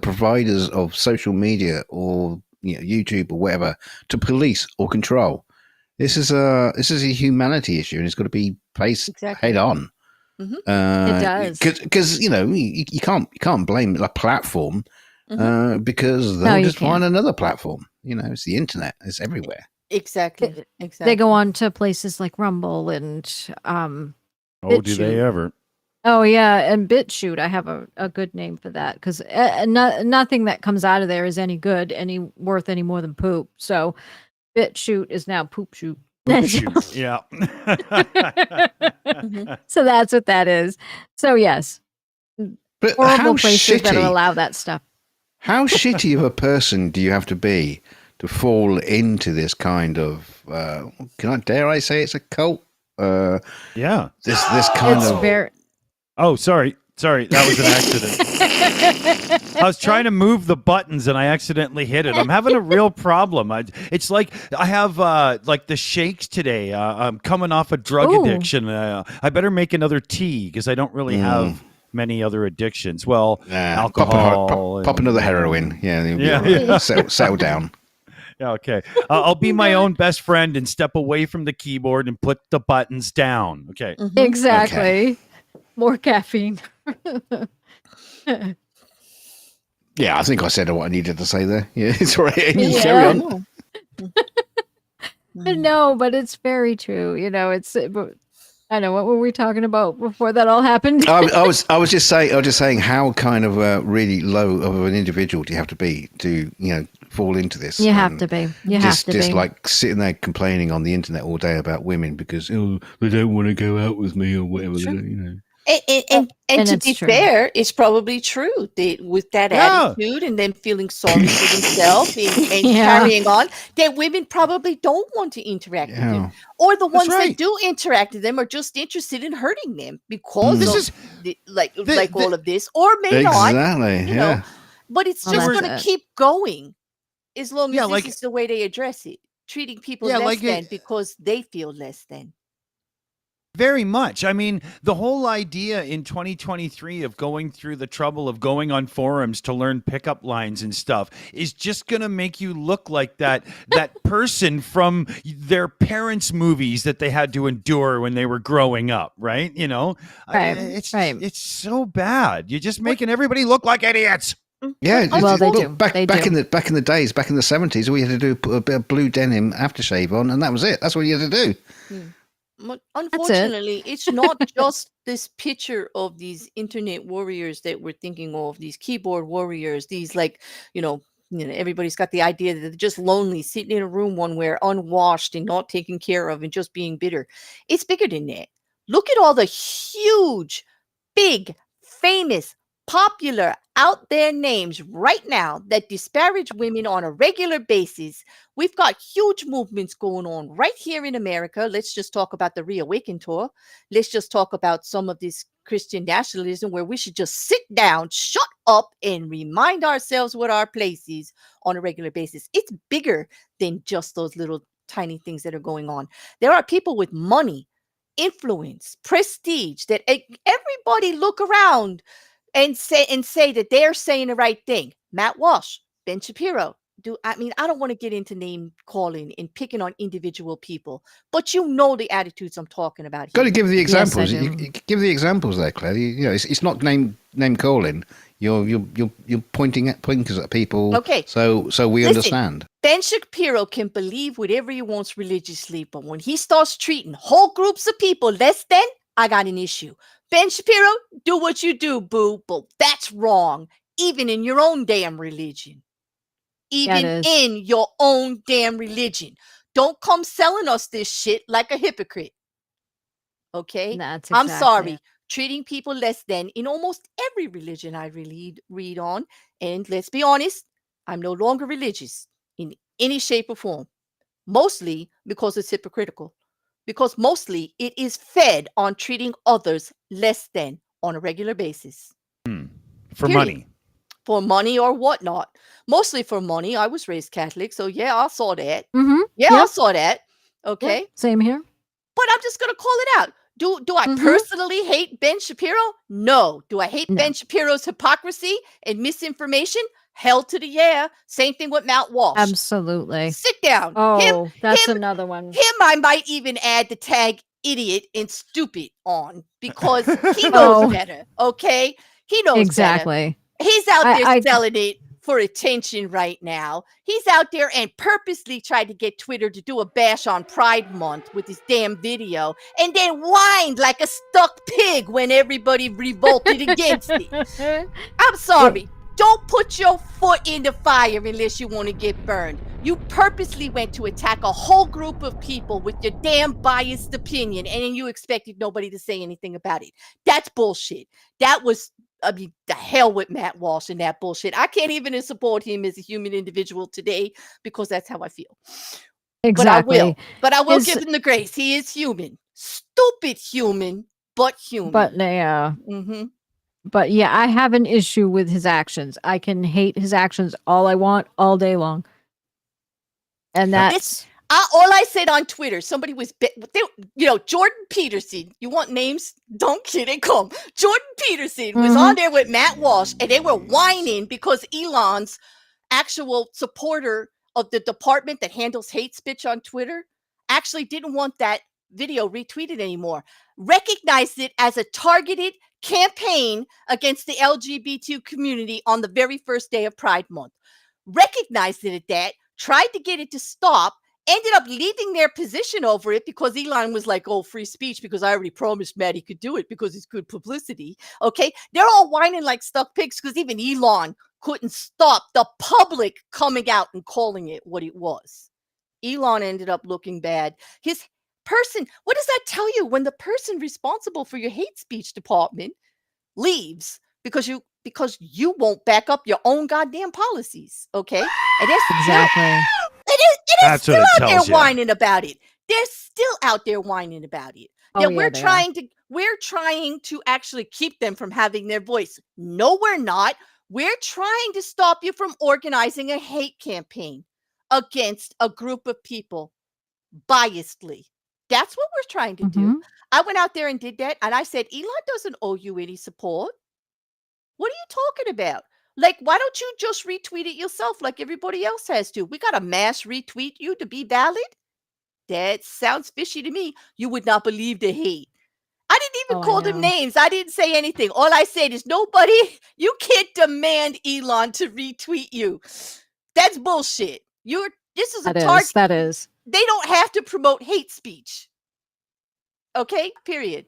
C: providers of social media or YouTube or whatever to police or control. This is a humanity issue, and it's got to be faced head on.
A: It does,
C: because you can't blame a platform because they'll just find another platform. It's the internet; it's everywhere.
B: Exactly.
A: They go on to places like Rumble and
E: do they ever?
A: Oh, yeah, and BitChute, I have a good name for that, because nothing that comes out of there is any good, worth any more than poop. So BitChute is now Poop Shoot.
E: Yeah.
A: So that's what that is. So, yes.
C: But
A: horrible places that allow that stuff.
C: How shitty of a person do you have to be to fall into this kind of, dare I say it's a cult?
E: Yeah.
C: This kind of...
E: Oh, sorry. That was an accident. I was trying to move the buttons and I accidentally hit it. I'm having a real problem. It's like I have like the shakes today. I'm coming off a drug addiction. I better make another tea because I don't really have many other addictions. Well, alcohol.
C: Pop another heroin. Yeah. Settle down.
E: Yeah, okay. I'll be my own best friend and step away from the keyboard and put the buttons down. Okay.
A: Exactly. Okay. More caffeine.
C: Yeah, I think I said what I needed to say there. Yeah, it's all right. Amy,
A: Yeah.
C: carry on.
B: No.
A: No, but it's very true. It's. But I know what were we talking about before that all happened.
C: I was just saying how kind of really low of an individual do you have to be to fall into this?
A: You have
C: And
A: to be. You have
C: just
A: to
C: just
A: be.
C: like sitting there complaining on the internet all day about women because they don't want to go out with me or whatever.
B: Sure.
C: You
B: And
A: And
B: to
A: it's
B: be
A: true.
B: fair, it's probably true that with that
E: Yeah.
B: attitude and then feeling sorry for themselves and
A: Yeah.
B: carrying on, that women probably don't want to interact with
C: Yeah.
B: them. Or the ones
E: right.
B: that do interact with them are just interested in hurting them because
E: This
B: of
E: is-
B: all of this, or may not,
C: Exactly.
B: you know.
C: Yeah.
B: But it's
A: Well,
B: just
A: that's
B: going to
A: it.
B: keep going as long
E: Yeah,
B: as this
E: like-
B: is the way they address it, treating people
E: Yeah,
B: less
E: like
B: than
E: it-
B: because they feel less than.
E: Very much. I mean, the whole idea in 2023 of going through the trouble of going on forums to learn pickup lines and stuff is just going to make you look like that person from their parents' movies that they had to endure when they were growing up, right?
A: Right,
E: It's
A: right.
E: it's so bad. You're just making everybody look like idiots.
C: Yeah,
B: But
A: Well, they
C: look,
A: do.
C: Back
A: They
C: back
A: do.
C: in the days, back in the 70s, all you had to do put a bit of blue denim aftershave on, and that was it. That's what you had to do.
B: But unfortunately, it's not just this picture of these internet warriors that we're thinking of, these keyboard warriors, these everybody's got the idea that they're just lonely, sitting in a room one where unwashed and not taken care of and just being bitter. It's bigger than that. Look at all the huge, big, famous, popular, out there names right now that disparage women on a regular basis. We've got huge movements going on right here in America. Let's just talk about the Reawaken Tour. Let's just talk about some of this Christian nationalism where we should just sit down, shut up, and remind ourselves what our place is on a regular basis. It's bigger than just those little tiny things that are going on. There are people with money, influence, prestige that everybody look around and say that they're saying the right thing. Matt Walsh, Ben Shapiro. I don't want to get into name calling and picking on individual people, but the attitudes I'm talking about
C: Got to
B: here.
C: give the
A: Yes, I
C: examples.
A: do.
C: You give the examples there, Claire. It's not name calling. You're pointing fingers at people.
B: Okay.
C: So we
B: Listen.
C: understand.
B: Ben Shapiro can believe whatever he wants religiously, but when he starts treating whole groups of people less than, I got an issue. Ben Shapiro, do what you do, boo, but that's wrong, even in your own damn religion. Even
A: is.
B: in your own damn religion. Don't come selling us this shit like a hypocrite. Okay?
A: That's
B: I'm
A: exactly
B: sorry.
A: it.
B: Treating people less than in almost every religion I read on. And let's be honest, I'm no longer religious in any shape or form. Mostly because it's hypocritical. Because mostly it is fed on treating others less than on a regular basis.
E: For
B: Period.
E: money.
B: For money or whatnot. Mostly for money. I was raised Catholic, so yeah, I saw that.
A: Mm-hmm.
B: Yeah, I
A: Yep.
B: saw that. Okay.
A: Same here.
B: But I'm just gonna call it out. Do I
A: Mhm.
B: personally hate Ben Shapiro? No. Do I hate
A: No.
B: Ben Shapiro's hypocrisy and misinformation? Hell to the yeah. Same thing with Mount Walsh.
A: Absolutely.
B: Sit down.
A: Oh, that's
B: him-
A: another one.
B: I might even add the tag idiot and stupid on because he knows
A: Oh.
B: better. Okay. He knows better.
A: Exactly.
B: He's out there
A: I-
B: selling it for attention right now. He's out there and purposely tried to get Twitter to do a bash on Pride Month with his damn video and then whined like a stuck pig when everybody revolted against it. I'm sorry. Don't put your foot in the fire unless you want to get burned. You purposely went to attack a whole group of people with your damn biased opinion and then you expected nobody to say anything about it. That's bullshit. That was the hell with Matt Walsh and that bullshit. I can't even support him as a human individual today because that's how I feel.
A: Exactly.
B: But I will
A: His-
B: give him the grace. He is human. Stupid human, but human.
A: But yeah.
B: Mm-hmm.
A: But yeah, I have an issue with his actions. I can hate his actions all I want all day long. And that's
B: All I said on Twitter, somebody was, Jordan Peterson. You want names? Don't kid it, come. Jordan Peterson was on there with Matt Walsh, and they were whining because Elon's actual supporter of the department that handles hate speech on Twitter actually didn't want that video retweeted anymore. Recognized it as a targeted campaign against the LGBT community on the very first day of Pride Month. Recognized it at that, tried to get it to stop, ended up leaving their position over it because Elon was like, oh, free speech, because I already promised Matt he could do it because it's good publicity. Okay. They're all whining like stuck pigs because even Elon couldn't stop the public coming out and calling it what it was. Elon ended up looking bad. His person, what does that tell you when the person responsible for your hate speech department leaves because you won't back up your own goddamn policies? Okay. And that's
A: Exactly.
B: it is
E: That's
B: still
E: what it
B: out there
E: tells you.
B: whining about it. They're still out there whining about it.
A: Oh,
B: That
A: yeah,
B: we're
A: they are.
B: trying to actually keep them from having their voice. No, we're not. We're trying to stop you from organizing a hate campaign against a group of people biasedly. That's what we're trying to do.
A: Mhm.
B: I went out there and did that, and I said, Elon doesn't owe you any support. What are you talking about? Like, why don't you just retweet it yourself like everybody else has to? We got to mass retweet you to be valid? That sounds fishy to me. You would not believe the hate. I didn't even
A: Oh, I
B: call them
A: know.
B: names. I didn't say anything. All I said is you can't demand Elon to retweet you. That's bullshit. This is a target.
A: That is.
B: They don't have to promote hate speech. Okay? Period.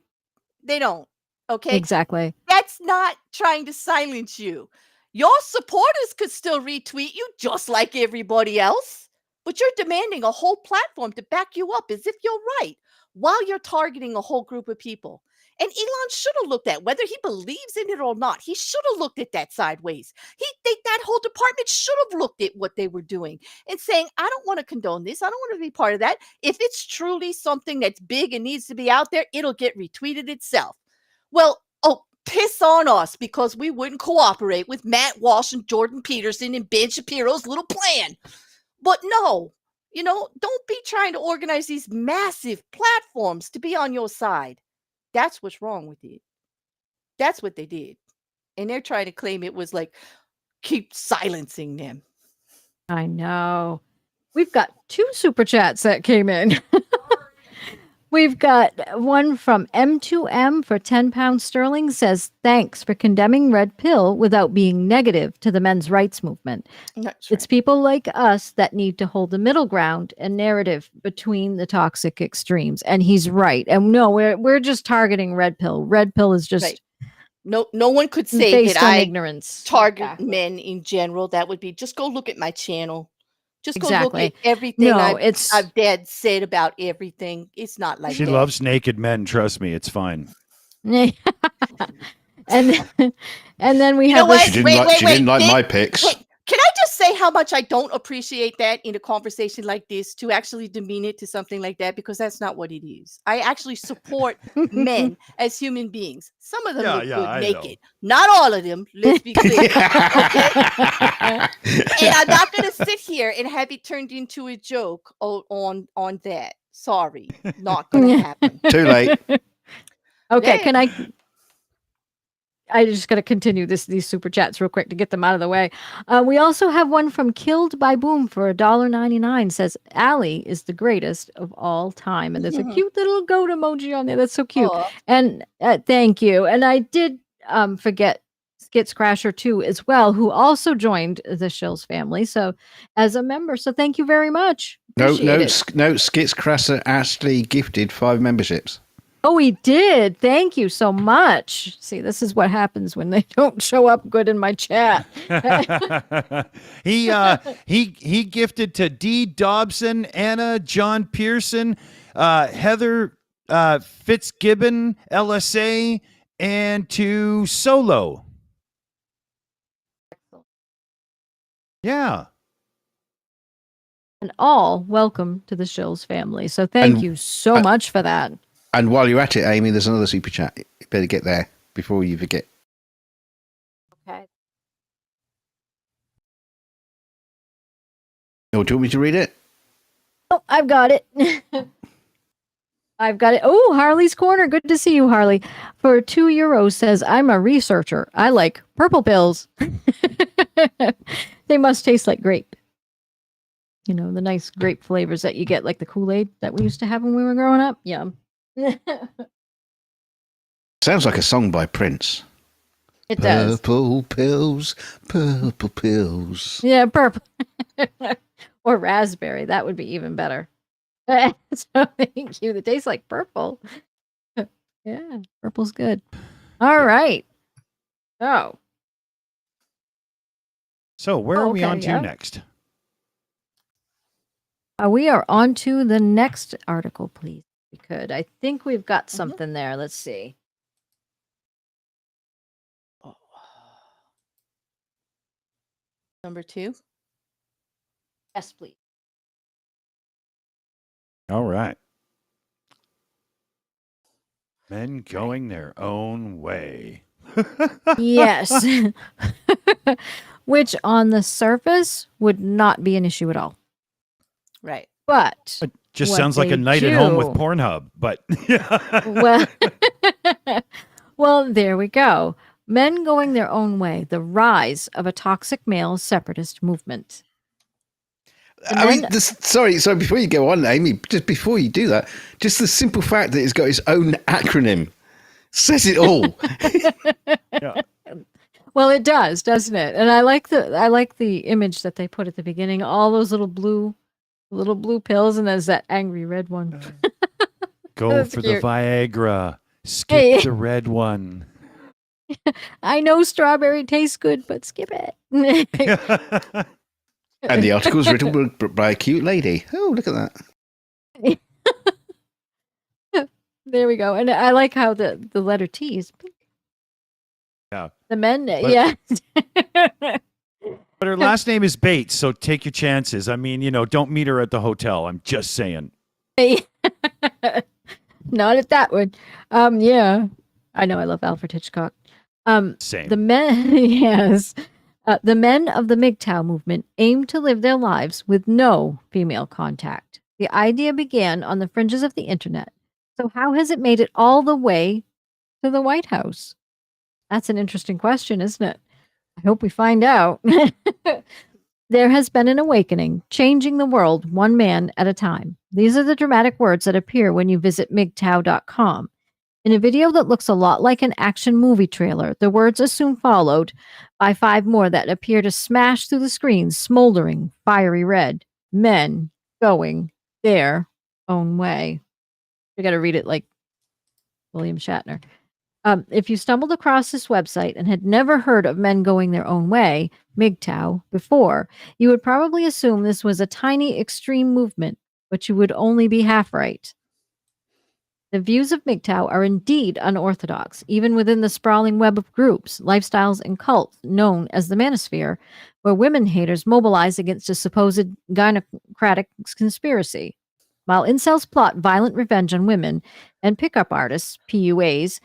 B: They don't. Okay?
A: Exactly.
B: That's not trying to silence you. Your supporters could still retweet you just like everybody else, but you're demanding a whole platform to back you up as if you're right while you're targeting a whole group of people. And Elon should have looked at whether he believes in it or not. He should have looked at that sideways. That whole department should have looked at what they were doing and saying, I don't want to condone this. I don't want to be part of that. If it's truly something that's big and needs to be out there, it'll get retweeted itself. Well, piss on us because we wouldn't cooperate with Matt Walsh and Jordan Peterson and Ben Shapiro's little plan. But no, don't be trying to organize these massive platforms to be on your side. That's what's wrong with it. That's what they did. And they're trying to claim it was like, keep silencing them.
A: I know. We've got 2 super chats that came in. We've got one from M2M for £10 sterling says, thanks for condemning Red Pill without being negative to the men's rights movement.
B: That's
A: It's
B: right.
A: people like us that need to hold the middle ground and narrative between the toxic extremes. And he's right. And no, we're just targeting Red Pill. Red Pill is just
B: Right. No one could say
A: based
B: that
A: on
B: I
A: ignorance.
B: target
A: Exactly.
B: men in general. That would be just go look at my channel. Just go look
A: Exactly.
B: at everything
A: No,
B: I've dad said about everything. It's not like
E: She
B: that.
E: loves naked men. Trust me, it's fine.
A: and then we
B: You
A: have
B: know what?
C: She didn't like my pics.
B: Wait, can I just say how much I don't appreciate that in a conversation like this to actually demean it to something like that, because that's not what it is. I actually support men as human beings. Some of them look good
E: I
B: naked. Not all of them. Let's be clear. Okay? And I'm not going to sit here and have it turned into a joke on that. Sorry, not going to happen.
C: Too late.
A: Okay,
B: Yeah.
A: I just got to continue these super chats real quick to get them out of the way. We also have one from Killed by Boom for $1.99. Says Allie is the greatest of all time, and there's a cute little goat emoji on there. That's so cute.
B: Aw.
A: And thank you. And I did forget Skits Crasher too as well, who also joined the Shills family. So as a member, so thank you very much.
C: No,
A: Appreciate it.
C: Skits Crasser actually gifted 5 memberships.
A: Oh, he did. Thank you so much. See, this is what happens when they don't show up good in my chat.
E: He gifted to D. Dobson, Anna, John Pearson, Heather Fitzgibbon, LSA, and to Solo. Yeah.
A: And all welcome to the Shills family. So thank
C: And-
A: you so much for that.
C: And while you're at it, Amy, there's another super chat. You better get there before you forget.
A: Okay.
C: Oh, do you want me to read it?
A: Oh, I've got it. I've got it. Oh, Harley's Corner. Good to see you, Harley. For €2 says, I'm a researcher. I like purple pills. They must taste like grape. You know, the nice grape flavors that you get, like the Kool-Aid that we used to have when we were growing up. Yum.
C: Sounds like a song by Prince.
A: It does.
C: Purple pills, purple pills.
A: Yeah, purple. Or raspberry. That would be even better. So thank you. It tastes like purple. Yeah, purple's good. All right. Oh,
E: So where are we
A: Okay,
E: on to
A: yeah.
E: next?
A: we are on to the next article, please. We could. I think we've got something there. Let's see.
B: Oh. Number 2.
A: Yes, please.
E: All right. Men going their own way.
A: Yes. Which on the surface would not be an issue at all.
B: Right.
A: But
E: It just
A: what
E: sounds like
A: they
E: a night at home with
A: do-
E: Pornhub, but
A: well, well, there we go. Men going their own way, the rise of a toxic male separatist movement.
C: I mean, sorry, before you go on, Amy, just before you do that, just the simple fact that it's got its own acronym says it all.
E: yeah.
A: Well, it does, doesn't it? And I like the image that they put at the beginning. All those little blue pills, and there's that angry red one.
E: Go
A: That's
E: for
A: cute.
E: the Viagra. Skip
A: Hey.
E: the red one.
A: I know strawberry tastes good, but skip it.
C: And the article's written by a cute lady. Oh, look at that.
A: There we go. And I like how the letter T is pink.
E: Yeah.
A: The men, yeah.
E: But her last name is Bates, so take your chances. I mean, don't meet her at the hotel. I'm just saying.
A: Not at that one. Yeah. I know I love Alfred Hitchcock.
E: Same.
A: The men, yes. The men of the MGTOW movement aim to live their lives with no female contact. The idea began on the fringes of the internet. So how has it made it all the way to the White House? That's an interesting question, isn't it? I hope we find out. There has been an awakening, changing the world one man at a time. These are the dramatic words that appear when you visit MGTOW.com. In a video that looks a lot like an action movie trailer, the words are soon followed by 5 more that appear to smash through the screen, smoldering, fiery red. Men going their own way. You got to read it like William Shatner. If you stumbled across this website and had never heard of men going their own way, MGTOW, before, you would probably assume this was a tiny extreme movement, but you would only be half right. The views of MGTOW are indeed unorthodox, even within the sprawling web of groups, lifestyles, and cults known as the manosphere, where women haters mobilize against a supposed gynocratic conspiracy. While incels plot violent revenge on women and pickup artists, PUAs,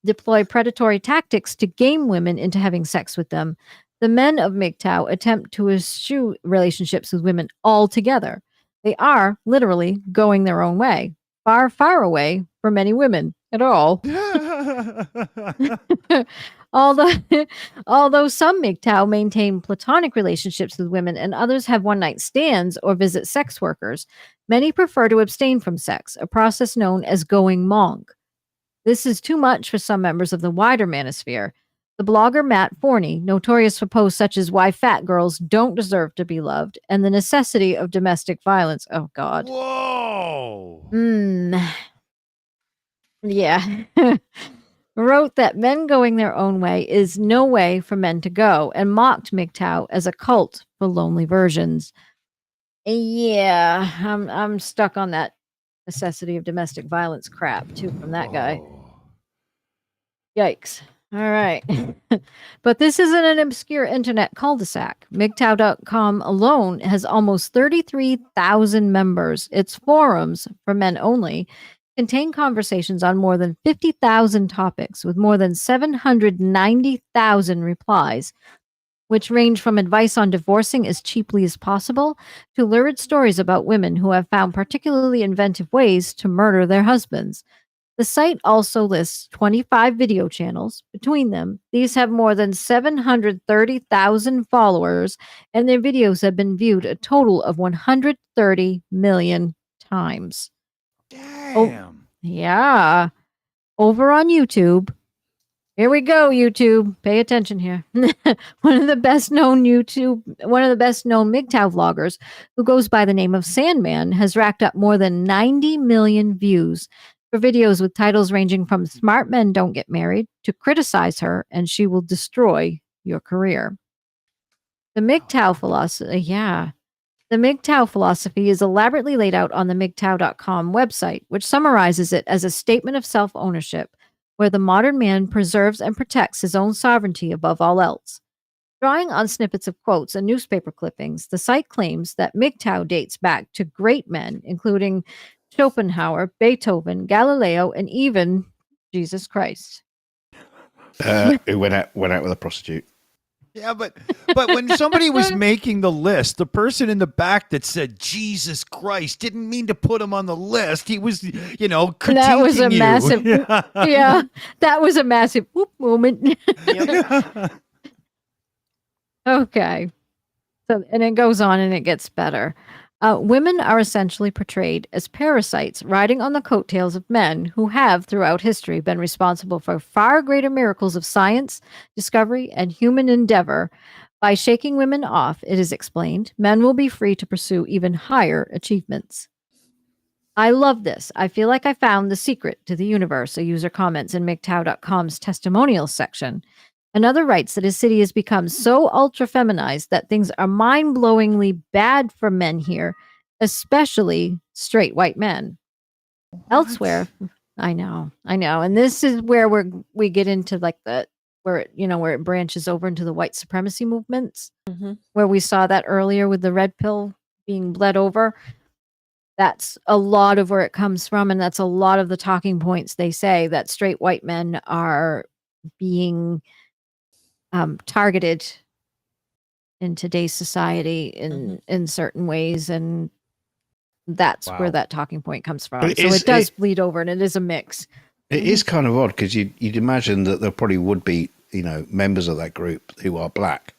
A: deploy predatory tactics to game women into having sex with them, the men of MGTOW attempt to eschew relationships with women altogether. They are literally going their own way, far, far away from any women at all. Although some MGTOW maintain platonic relationships with women and others have one-night stands or visit sex workers, many prefer to abstain from sex, a process known as going monk. This is too much for some members of the wider manosphere. The blogger Matt Forney, notorious for posts such as why fat girls don't deserve to be loved and the necessity of domestic violence. Oh, God.
E: Whoa.
A: Yeah. Wrote that men going their own way is no way for men to go and mocked MGTOW as a cult for lonely virgins. Yeah, I'm stuck on that necessity of domestic violence crap too from that guy. Yikes. All right. But this isn't an obscure internet cul-de-sac. MGTOW.com alone has almost 33,000 members. Its forums, for men only, contain conversations on more than 50,000 topics with more than 790,000 replies, which range from advice on divorcing as cheaply as possible to lurid stories about women who have found particularly inventive ways to murder their husbands. The site also lists 25 video channels. Between them, these have more than 730,000 followers, and their videos have been viewed a total of 130 million times.
E: Damn.
A: Oh, yeah. over on YouTube. Here we go, YouTube. Pay attention here. One of the best known MGTOW vloggers, who goes by the name of Sandman, has racked up more than 90 million views for videos with titles ranging from "Smart Men Don't Get Married" to "Criticize Her and She Will Destroy Your Career." The MGTOW philosophy, The MGTOW philosophy is elaborately laid out on the MGTOW.com website, which summarizes it as a statement of self-ownership, where the modern man preserves and protects his own sovereignty above all else. Drawing on snippets of quotes and newspaper clippings, the site claims that MGTOW dates back to great men, including Schopenhauer, Beethoven, Galileo, and even Jesus Christ.
C: Who went out with a prostitute.
D: Yeah, but when somebody was making the list, the person in the back that said Jesus Christ didn't mean to put him on the list. He was, critiquing
A: That was a
D: you.
A: massive, yeah, that was a massive whoop moment. Okay. So, and it goes on and it gets better. Women are essentially portrayed as parasites riding on the coattails of men who have, throughout history, been responsible for far greater miracles of science, discovery, and human endeavor. By shaking women off, it is explained, men will be free to pursue even higher achievements. I love this. I feel like I found the secret to the universe, a user comments in MGTOW.com's testimonials section. Another writes that his city has become so ultra feminized that things are mind-blowingly bad for men here, especially straight white men. Elsewhere, I know, and this is where we get into like where it branches over into the white supremacy movements, where we saw that earlier with the red pill being bled over. That's a lot of where it comes from, and that's a lot of the talking points they say, that straight white men are being targeted in today's society in certain ways, and that's where that talking point comes from.
C: But
A: so it does bleed over, and it is a mix.
C: It is kind of odd because you'd imagine that there probably would be members of that group who are black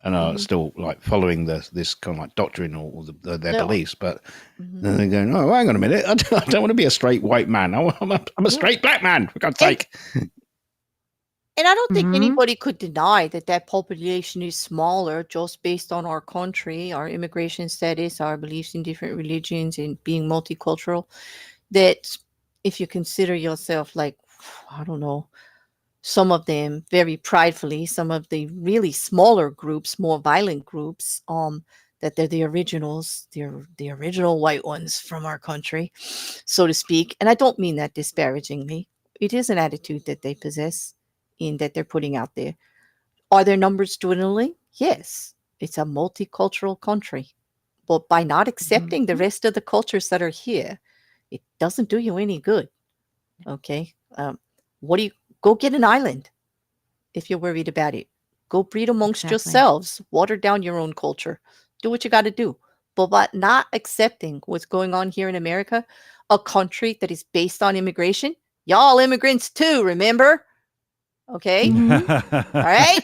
C: and are still like following this kind of like doctrine or their beliefs, but then they're going, oh, hang on a minute, I don't want to be a straight white man. I'm a straight black man, for God's sake.
B: And I don't think anybody could deny that population is smaller just based on our country, our immigration status, our beliefs in different religions, and being multicultural. That if you consider yourself like, I don't know, some of them very pridefully, some of the really smaller groups, more violent groups, that they're the originals, they're the original white ones from our country, so to speak. And I don't mean that disparagingly. It is an attitude that they possess, in that they're putting out there. Are their numbers dwindling? Yes. It's a multicultural country. But by not accepting the rest of the cultures that are here, it doesn't do you any good. Okay? Go get an island if you're worried about it. Go breed amongst yourselves. Water down your own culture. Do what you got to do. But by not accepting what's going on here in America, a country that is based on immigration, y'all immigrants too, remember? Okay. All right.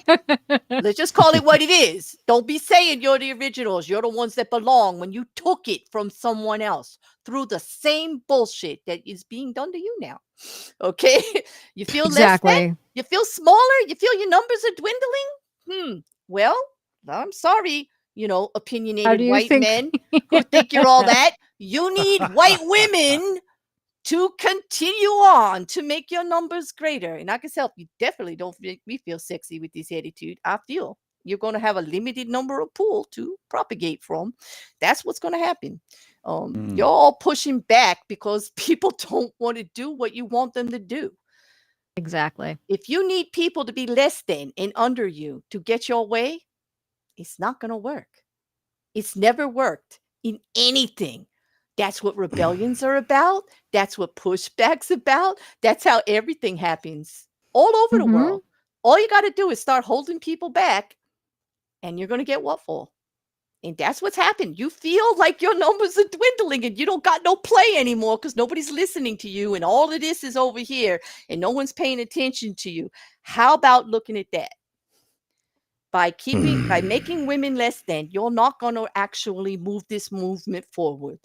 B: Let's just call it what it is. Don't be saying you're the originals. You're the ones that belong when you took it from someone else through the same bullshit that is being done to you now. Okay. You feel less than? You feel smaller? You feel your numbers are dwindling? Well, I'm sorry, opinionated white men who think you're all that. You need white women to continue on to make your numbers greater. And I can tell you definitely don't make me feel sexy with this attitude. I feel you're going to have a limited number of pool to propagate from. That's what's going to happen. You're all pushing back because people don't want to do what you want them to do.
A: Exactly.
B: If you need people to be less than and under you to get your way, it's not going to work. It's never worked in anything. That's what rebellions are about. That's what pushback's about. That's how everything happens all over the world. All you got to do is start holding people back, and you're going to get what for? And that's what's happened. You feel like your numbers are dwindling and you don't got no play anymore because nobody's listening to you, and all of this is over here and no one's paying attention to you. How about looking at that? By making women less than, you're not going to actually move this movement forward.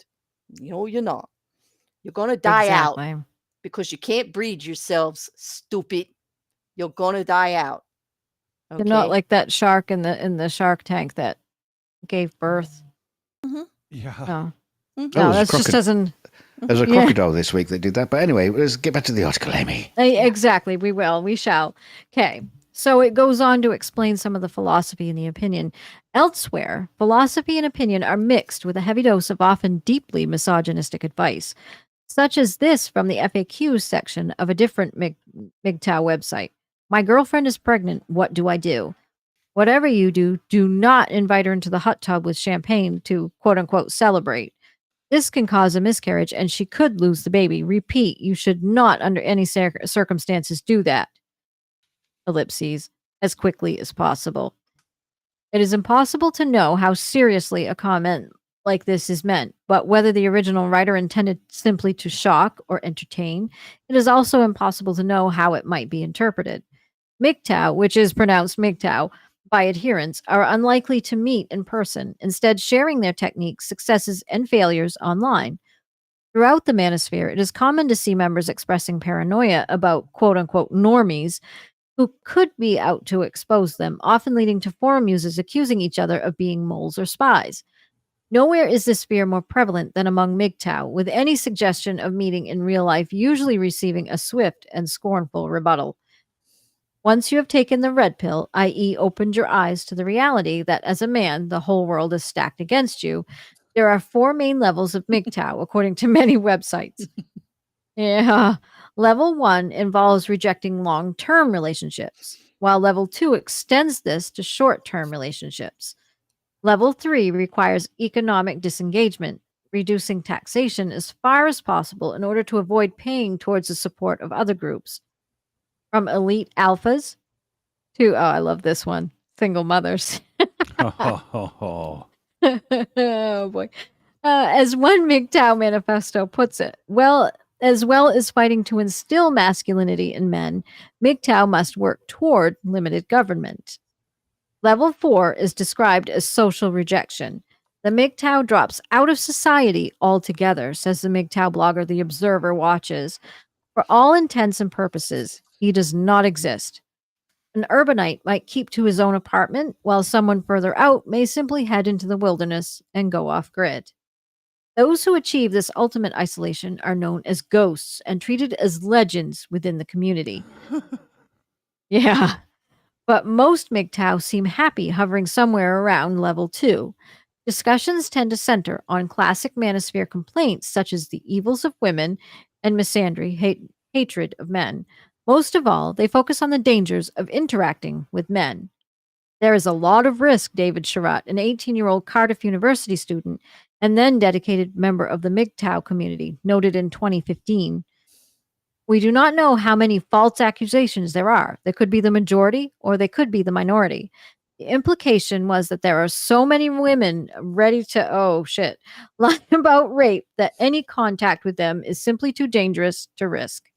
B: You're not. You're going to die out. because you can't breed yourselves, stupid. You're gonna die out.
A: They're not like that shark in the Shark Tank that gave birth.
E: Yeah.
A: No,
C: Oh,
A: no, that just doesn't.
C: There's a crocodile this week that did that. But anyway, let's get back to the article, Amy.
A: Exactly. We shall. Okay. So it goes on to explain some of the philosophy and the opinion. Elsewhere, philosophy and opinion are mixed with a heavy dose of often deeply misogynistic advice, such as this from the FAQ section of a different MGTOW website. My girlfriend is pregnant. What do I do? Whatever you do, do not invite her into the hot tub with champagne to quote unquote celebrate. This can cause a miscarriage and she could lose the baby. Repeat, you should not under any circumstances do that. Ellipses, as quickly as possible. It is impossible to know how seriously a comment like this is meant, but whether the original writer intended simply to shock or entertain, it is also impossible to know how it might be interpreted. MGTOW, which is pronounced MGTOW, by adherents are unlikely to meet in person, instead sharing their techniques, successes, and failures online. Throughout the manosphere, it is common to see members expressing paranoia about quote-unquote normies who could be out to expose them, often leading to forum users accusing each other of being moles or spies. Nowhere is this fear more prevalent than among MGTOW, with any suggestion of meeting in real life usually receiving a swift and scornful rebuttal. Once you have taken the red pill, i.e., opened your eyes to the reality that as a man, the whole world is stacked against you, there are 4 main levels of MGTOW, according to many websites. Yeah. Level 1 involves rejecting long-term relationships, while level 2 extends this to short-term relationships. Level 3 requires economic disengagement, reducing taxation as far as possible in order to avoid paying towards the support of other groups. From elite alphas to, I love this one, single mothers.
E: Oh.
A: Oh, boy. As one MGTOW manifesto puts it, as well as fighting to instill masculinity in men, MGTOW must work toward limited government. Level 4 is described as social rejection. The MGTOW drops out of society altogether, says the MGTOW blogger The Observer Watches. For all intents and purposes, he does not exist. An urbanite might keep to his own apartment, while someone further out may simply head into the wilderness and go off grid. Those who achieve this ultimate isolation are known as ghosts and treated as legends within the community. Yeah. But most MGTOW seem happy hovering somewhere around level 2. Discussions tend to center on classic manosphere complaints such as the evils of women and misandry, hatred of men. Most of all, they focus on the dangers of interacting with men. There is a lot of risk, David Sherratt, an 18-year-old Cardiff University student and then dedicated member of the MGTOW community, noted in 2015. We do not know how many false accusations there are. They could be the majority or they could be the minority. The implication was that there are so many women ready to, lie about rape that any contact with them is simply too dangerous to risk.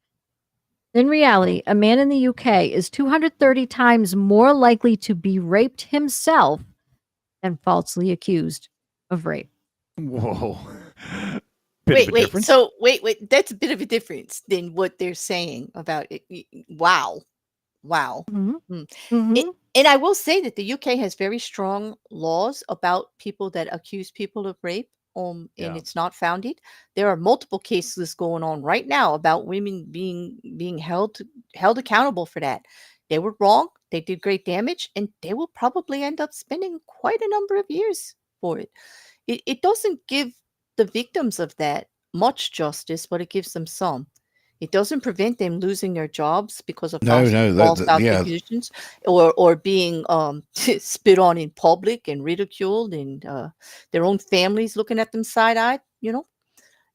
A: In reality, a man in the UK is 230 times more likely to be raped himself than falsely accused of rape.
E: Whoa.
B: Wait. So wait. That's a bit of a difference than what they're saying about it. Wow.
A: Mm-hmm. Mm-hmm.
B: And I will say that the UK has very strong laws about people that accuse people of rape. And it's not founded. There are multiple cases going on right now about women being held accountable for that. They were wrong. They did great damage, and they will probably end up spending quite a number of years for it. It doesn't give the victims of that much justice, but it gives them some. It doesn't prevent them losing their jobs because of false accusations or being spit on in public and ridiculed and their own families looking at them side-eyed,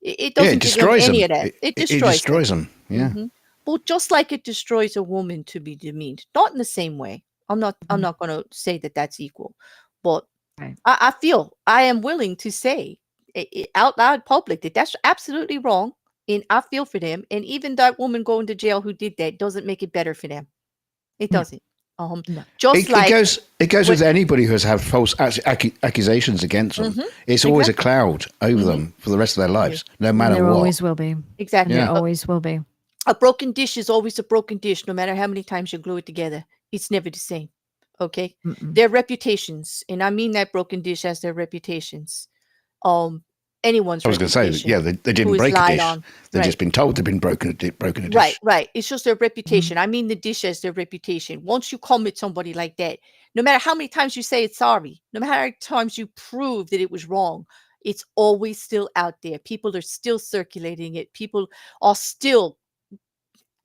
B: It doesn't give them any of that. It destroys them.
C: Yeah.
B: Mm-hmm. Well, just like it destroys a woman to be demeaned. Not in the same way. I'm not going to say that that's equal. But
A: Right.
B: I am willing to say out loud public that that's absolutely wrong. And I feel for them. And even that woman going to jail who did that doesn't make it better for them. It doesn't.
A: No.
C: It goes with anybody who has had false accusations against them.
B: Mm-hmm.
C: It's always a cloud over them for the rest of their lives, no matter
A: There
C: what.
A: always will be.
B: Exactly.
A: There always will be.
B: A broken dish is always a broken dish, no matter how many times you glue it together. It's never the same. Okay?
A: Mm-mm.
B: Their reputations, and I mean that broken dish as their reputations. Anyone's
C: I was going to say,
B: reputation
C: yeah, they
B: who
C: didn't
B: is
C: break a
B: lied
C: dish.
B: on.
C: They've
B: Right.
C: just been told they've been broken a dish.
B: Right, right. It's just their reputation. I mean the dish as their reputation. Once you come at somebody like that, no matter how many times you say it's sorry, no matter how many times you prove that it was wrong, it's always still out there. People are still circulating it. People are still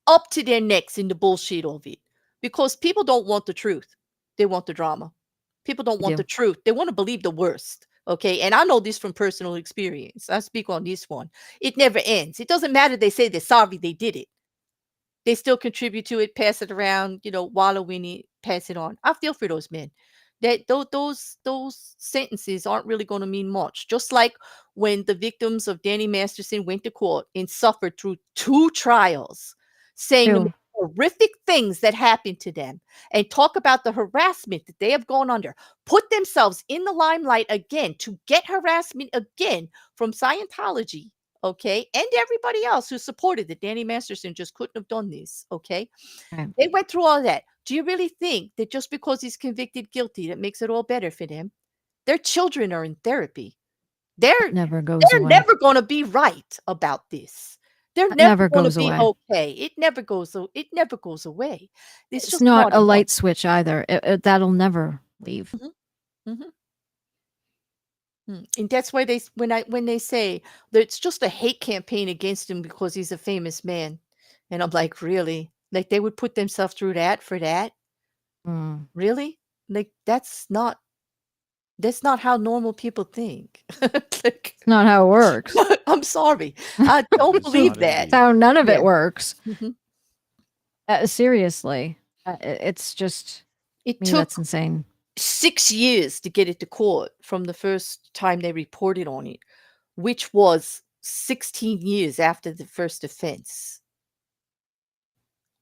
B: up to their necks in the bullshit of it because people don't want the truth. They want the drama. People don't want
A: do.
B: the truth. They want to believe the worst. Okay. And I know this from personal experience. I speak on this one. It never ends. It doesn't matter. They say they're sorry they did it. They still contribute to it, pass it around, wallow in it, pass it on. I feel for those men. That those sentences aren't really going to mean much. Just like when the victims of Danny Masterson went to court and suffered through 2 trials, saying the
A: Ew.
B: most horrific things that happened to them, and talk about the harassment that they have gone under, put themselves in the limelight again to get harassment again from Scientology. Okay, and everybody else who supported that Danny Masterson just couldn't have done this. Okay,
A: Right.
B: they went through all that. Do you really think that just because he's convicted guilty, that makes it all better for them? Their children are in therapy. They're
A: Never goes
B: they're
A: away.
B: never going to be right about this. They're
A: That
B: never
A: never
B: going to
A: goes
B: be
A: away.
B: okay. It never goes. It never goes away. It's
A: It's
B: just
A: not
B: not
A: a
B: enough.
A: light switch either. That'll never leave.
B: Mhm. And that's why when they say that it's just a hate campaign against him because he's a famous man, and I'm like, really? Like they would put themselves through that for that?
A: Mm.
B: Really? Like that's not how normal people think. Like,
A: It's not how it works.
B: I'm sorry, I don't
E: It's
B: believe
E: not
B: that.
A: It's how none of
B: Yeah.
A: it works.
B: Mhm.
A: Seriously. It's just,
B: It
A: me,
B: took
A: that's insane.
B: 6 years to get it to court from the first time they reported on it, which was 16 years after the first offense.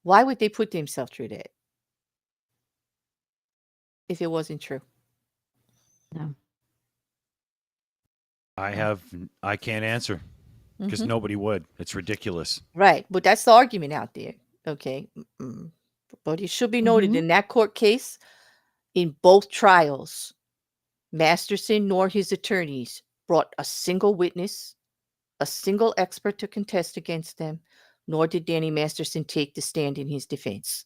B: Why would they put themselves through that if it wasn't true?
A: No.
E: I can't answer because
B: Mhm.
E: nobody would. It's ridiculous.
B: Right, but that's the argument out there. Okay, but it should be noted
A: Mhm.
B: in that court case, in both trials, Masterson nor his attorneys brought a single witness, a single expert to contest against them, nor did Danny Masterson take the stand in his defense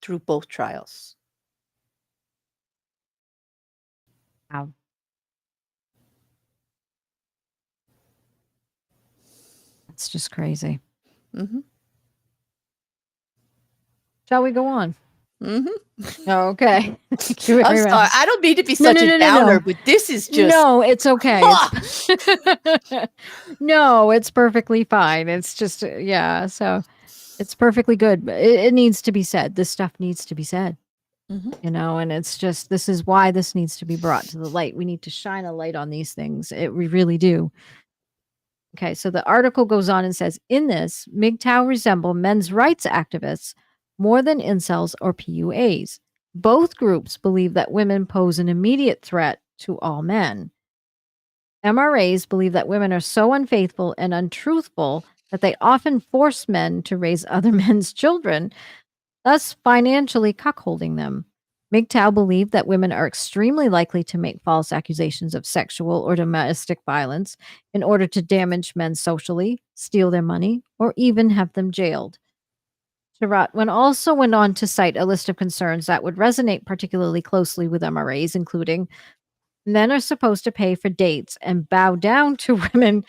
B: through both trials.
A: Wow. It's just crazy.
B: Mm-hmm.
A: Shall we go on?
B: Mm-hmm.
A: Oh, okay. Thank you
B: I'm
A: very
B: sorry.
A: much.
B: I don't mean to be
A: No,
B: such
A: no,
B: a
A: no, no,
B: downer,
A: no.
B: but this is just
A: No, it's okay. No, it's perfectly fine. It's just, yeah. So it's perfectly good. But it needs to be said. This stuff needs to be said.
B: Mhm.
A: And it's just, this is why this needs to be brought to the light. We need to shine a light on these things. We really do. Okay, so the article goes on and says, in this, MGTOW resemble men's rights activists more than incels or PUAs. Both groups believe that women pose an immediate threat to all men. MRAs believe that women are so unfaithful and untruthful that they often force men to raise other men's children, thus financially cuckolding them. MGTOW believe that women are extremely likely to make false accusations of sexual or domestic violence in order to damage men socially, steal their money, or even have them jailed. Sherratt also went on to cite a list of concerns that would resonate particularly closely with MRAs, including men are supposed to pay for dates and bow down to women.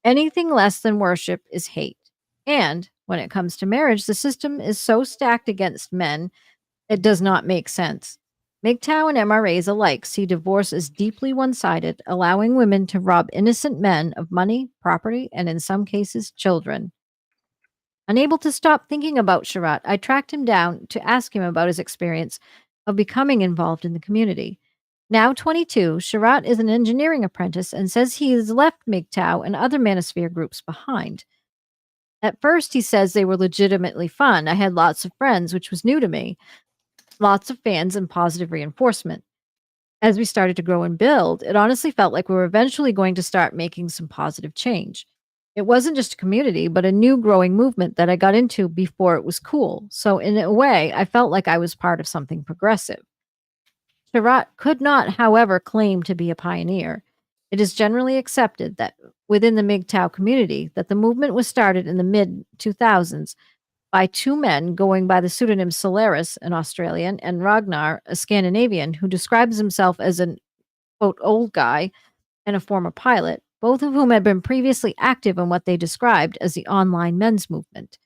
A: Anything less than worship is hate. And when it comes to marriage, the system is so stacked against men, it does not make sense. MGTOW and MRAs alike see divorce as deeply one sided, allowing women to rob innocent men of money, property, and in some cases, children. Unable to stop thinking about Sherratt, I tracked him down to ask him about his experience of becoming involved in the community. Now 22, Sherratt is an engineering apprentice and says he has left MGTOW and other manosphere groups behind. At first, he says they were legitimately fun. I had lots of friends, which was new to me, lots of fans and positive reinforcement. As we started to grow and build, it honestly felt like we were eventually going to start making some positive change. It wasn't just a community, but a new growing movement that I got into before it was cool. So, in a way, I felt like I was part of something progressive. Sherratt could not, however, claim to be a pioneer. It is generally accepted that within the MGTOW community that the movement was started in the mid 2000s by two men going by the pseudonym Solaris, an Australian, and Ragnar, a Scandinavian, who describes himself as an quote old guy and a former pilot, both of whom had been previously active in what they described as the online men's movement.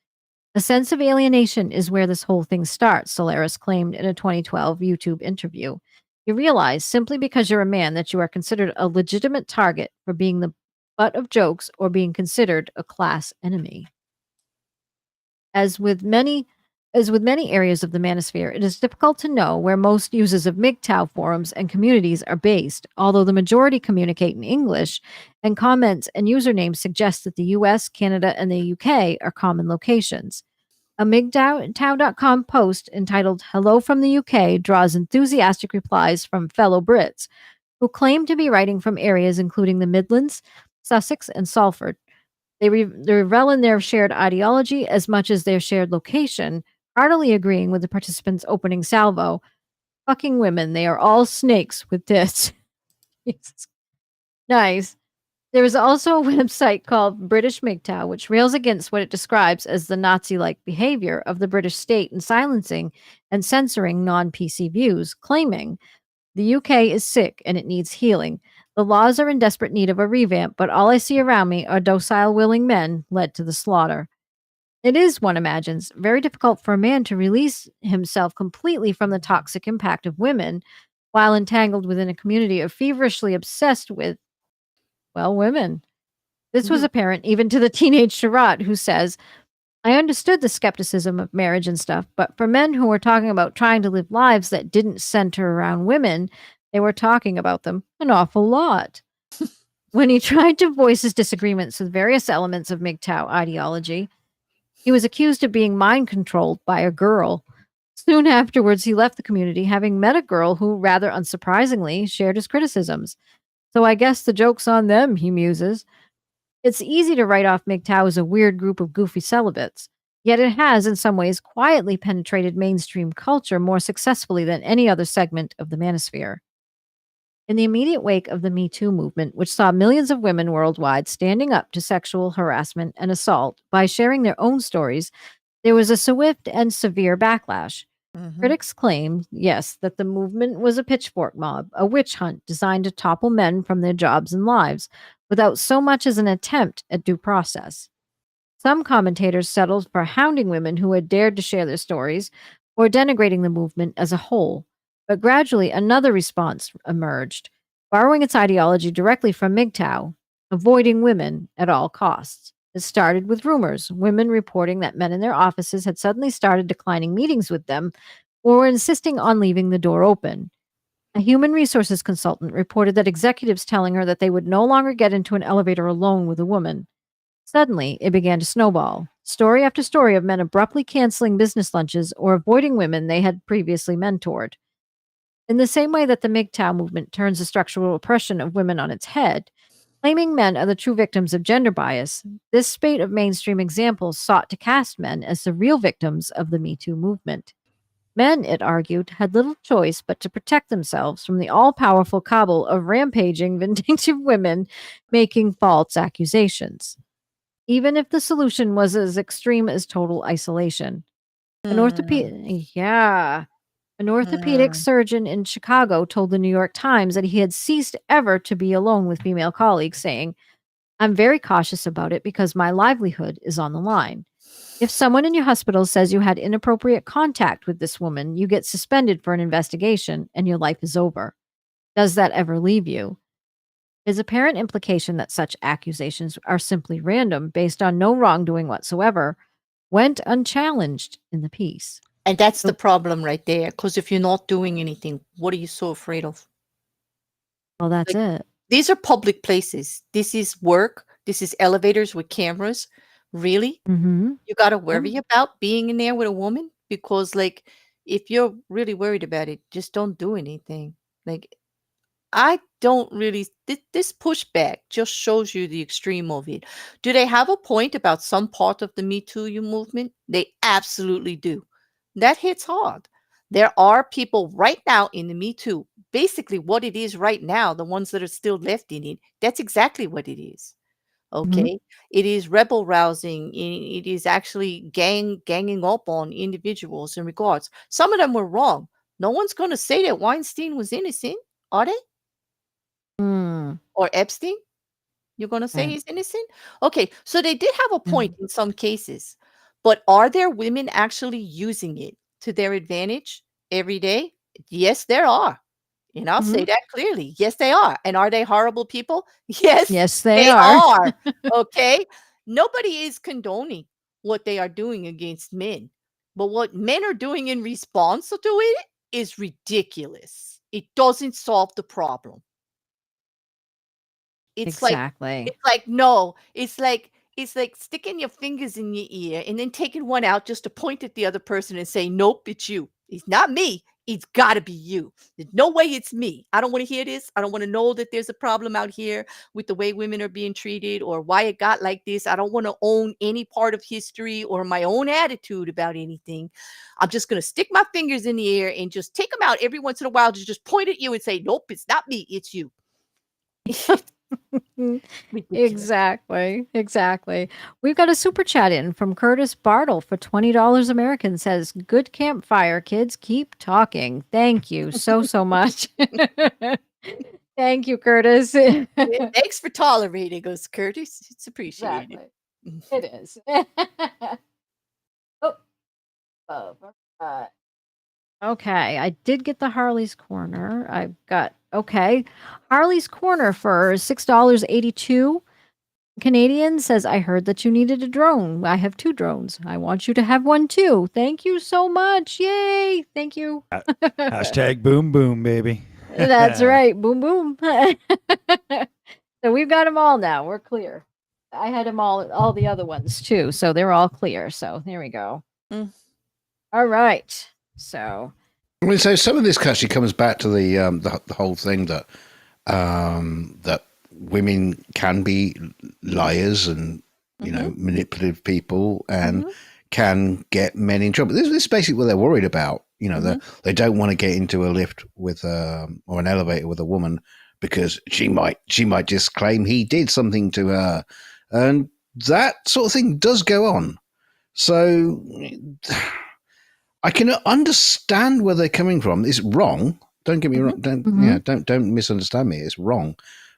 A: A sense of alienation is where this whole thing starts, Solaris claimed in a 2012 YouTube interview. You realize simply because you're a man that you are considered a legitimate target for being the butt of jokes or being considered a class enemy. As with many areas of the manosphere, it is difficult to know where most users of MGTOW forums and communities are based, although the majority communicate in English, and comments and usernames suggest that the US, Canada, and the UK are common locations. A MGTOW.com post entitled Hello from the UK draws enthusiastic replies from fellow Brits who claim to be writing from areas including the Midlands, Sussex, and Salford. They revel in their shared ideology as much as their shared location, heartily agreeing with the participants' opening salvo. Fucking women, they are all snakes with tits. Jesus. Nice. There is also a website called British MGTOW, which rails against what it describes as the Nazi like behavior of the British state in silencing and censoring non PC views, claiming the UK is sick and it needs healing. The laws are in desperate need of a revamp, but all I see around me are docile, willing men led to the slaughter. It is, one imagines, very difficult for a man to release himself completely from the toxic impact of women while entangled within a community of feverishly obsessed with, well, women. This was apparent even to the teenage Sherratt, who says, I understood the skepticism of marriage and stuff, but for men who were talking about trying to live lives that didn't center around women, they were talking about them an awful lot. When he tried to voice his disagreements with various elements of MGTOW ideology, he was accused of being mind controlled by a girl. Soon afterwards, he left the community, having met a girl who, rather unsurprisingly, shared his criticisms. So I guess the joke's on them, he muses. It's easy to write off MGTOW as a weird group of goofy celibates, yet it has, in some ways, quietly penetrated mainstream culture more successfully than any other segment of the manosphere. In the immediate wake of the Me Too movement, which saw millions of women worldwide standing up to sexual harassment and assault by sharing their own stories, there was a swift and severe backlash. Critics claimed, yes, that the movement was a pitchfork mob, a witch hunt designed to topple men from their jobs and lives, without so much as an attempt at due process. Some commentators settled for hounding women who had dared to share their stories, or denigrating the movement as a whole. But gradually, another response emerged, borrowing its ideology directly from MGTOW, avoiding women at all costs. It started with rumors, women reporting that men in their offices had suddenly started declining meetings with them or were insisting on leaving the door open. A human resources consultant reported that executives telling her that they would no longer get into an elevator alone with a woman. Suddenly, it began to snowball. Story after story of men abruptly canceling business lunches or avoiding women they had previously mentored. In the same way that the MGTOW movement turns the structural oppression of women on its head, claiming men are the true victims of gender bias, this spate of mainstream examples sought to cast men as the real victims of the Me Too movement. Men, it argued, had little choice but to protect themselves from the all powerful cabal of rampaging, vindictive women making false accusations, even if the solution was as extreme as total isolation. An orthopedic surgeon in Chicago told the New York Times that he had ceased ever to be alone with female colleagues, saying, I'm very cautious about it because my livelihood is on the line. If someone in your hospital says you had inappropriate contact with this woman, you get suspended for an investigation and your life is over. Does that ever leave you? His apparent implication that such accusations are simply random, based on no wrongdoing whatsoever, went unchallenged in the piece.
B: And that's the problem right there. Because if you're not doing anything, what are you so afraid of?
A: Well, that's it.
B: These are public places. This is work. This is elevators with cameras. Really?
A: Mm-hmm.
B: You got to worry about being in there with a woman? Because, like, if you're really worried about it, just don't do anything. Like, I don't really. This pushback just shows you the extreme of it. Do they have a point about some part of the Me Too movement? They absolutely do. That hits hard. There are people right now in the Me Too. Basically, what it is right now, the ones that are still left in it, that's exactly what it is. Okay, it is rebel rousing. It is actually ganging up on individuals in regards. Some of them were wrong. No one's going to say that Weinstein was innocent, are they?
A: Mm,
B: Or Epstein? You're going to say
A: right.
B: he's innocent? Okay, so they did have a point in some cases, but are there women actually using it to their advantage every day? Yes, there are. And I'll say
A: Mhm.
B: that clearly. Yes, they are. And are they horrible people? Yes,
A: Yes, they
B: they
A: are.
B: are. Okay. Nobody is condoning what they are doing against men. But what men are doing in response to it is ridiculous. It doesn't solve the problem. It's like
A: Exactly.
B: no, it's like sticking your fingers in your ear and then taking one out just to point at the other person and say, "Nope, it's you. It's not me. It's got to be you. There's no way it's me. I don't want to hear this. I don't want to know that there's a problem out here with the way women are being treated or why it got like this. I don't want to own any part of history or my own attitude about anything. I'm just going to stick my fingers in the air and just take them out every once in a while to just point at you and say, "Nope, it's not me. It's you."
A: Mm,
B: Ridiculous.
A: exactly. We've got a super chat in from Curtis Bartle for $20 American. Says, "Good campfire, kids. Keep talking." Thank you so much. Thank you, Curtis.
B: Yeah, thanks for tolerating us, Curtis. It's appreciated.
A: Exactly. It is. Oh, all right. Okay, I did get the Harley's Corner. I've got Harley's Corner for $6.82 Canadian. Says, "I heard that you needed a drone. I have 2 drones. I want you to have one too. Thank you so much. Yay! Thank you."
E: Hashtag boom boom, baby.
A: That's right. Boom boom. So we've got them all now. We're clear. I had them all the other ones too, so they're all clear. So there we go.
B: Mm.
A: All right. So
C: I mean, so some of this actually comes back to the whole thing that that women can be liars and manipulative people and can get men in trouble. This is basically what they're worried about. They don't want to get into a lift with or an elevator with a woman because she might just claim he did something to her, and that sort of thing does go on. So I can understand where they're coming from. It's wrong. Don't get me wrong. Don't misunderstand me. It's wrong,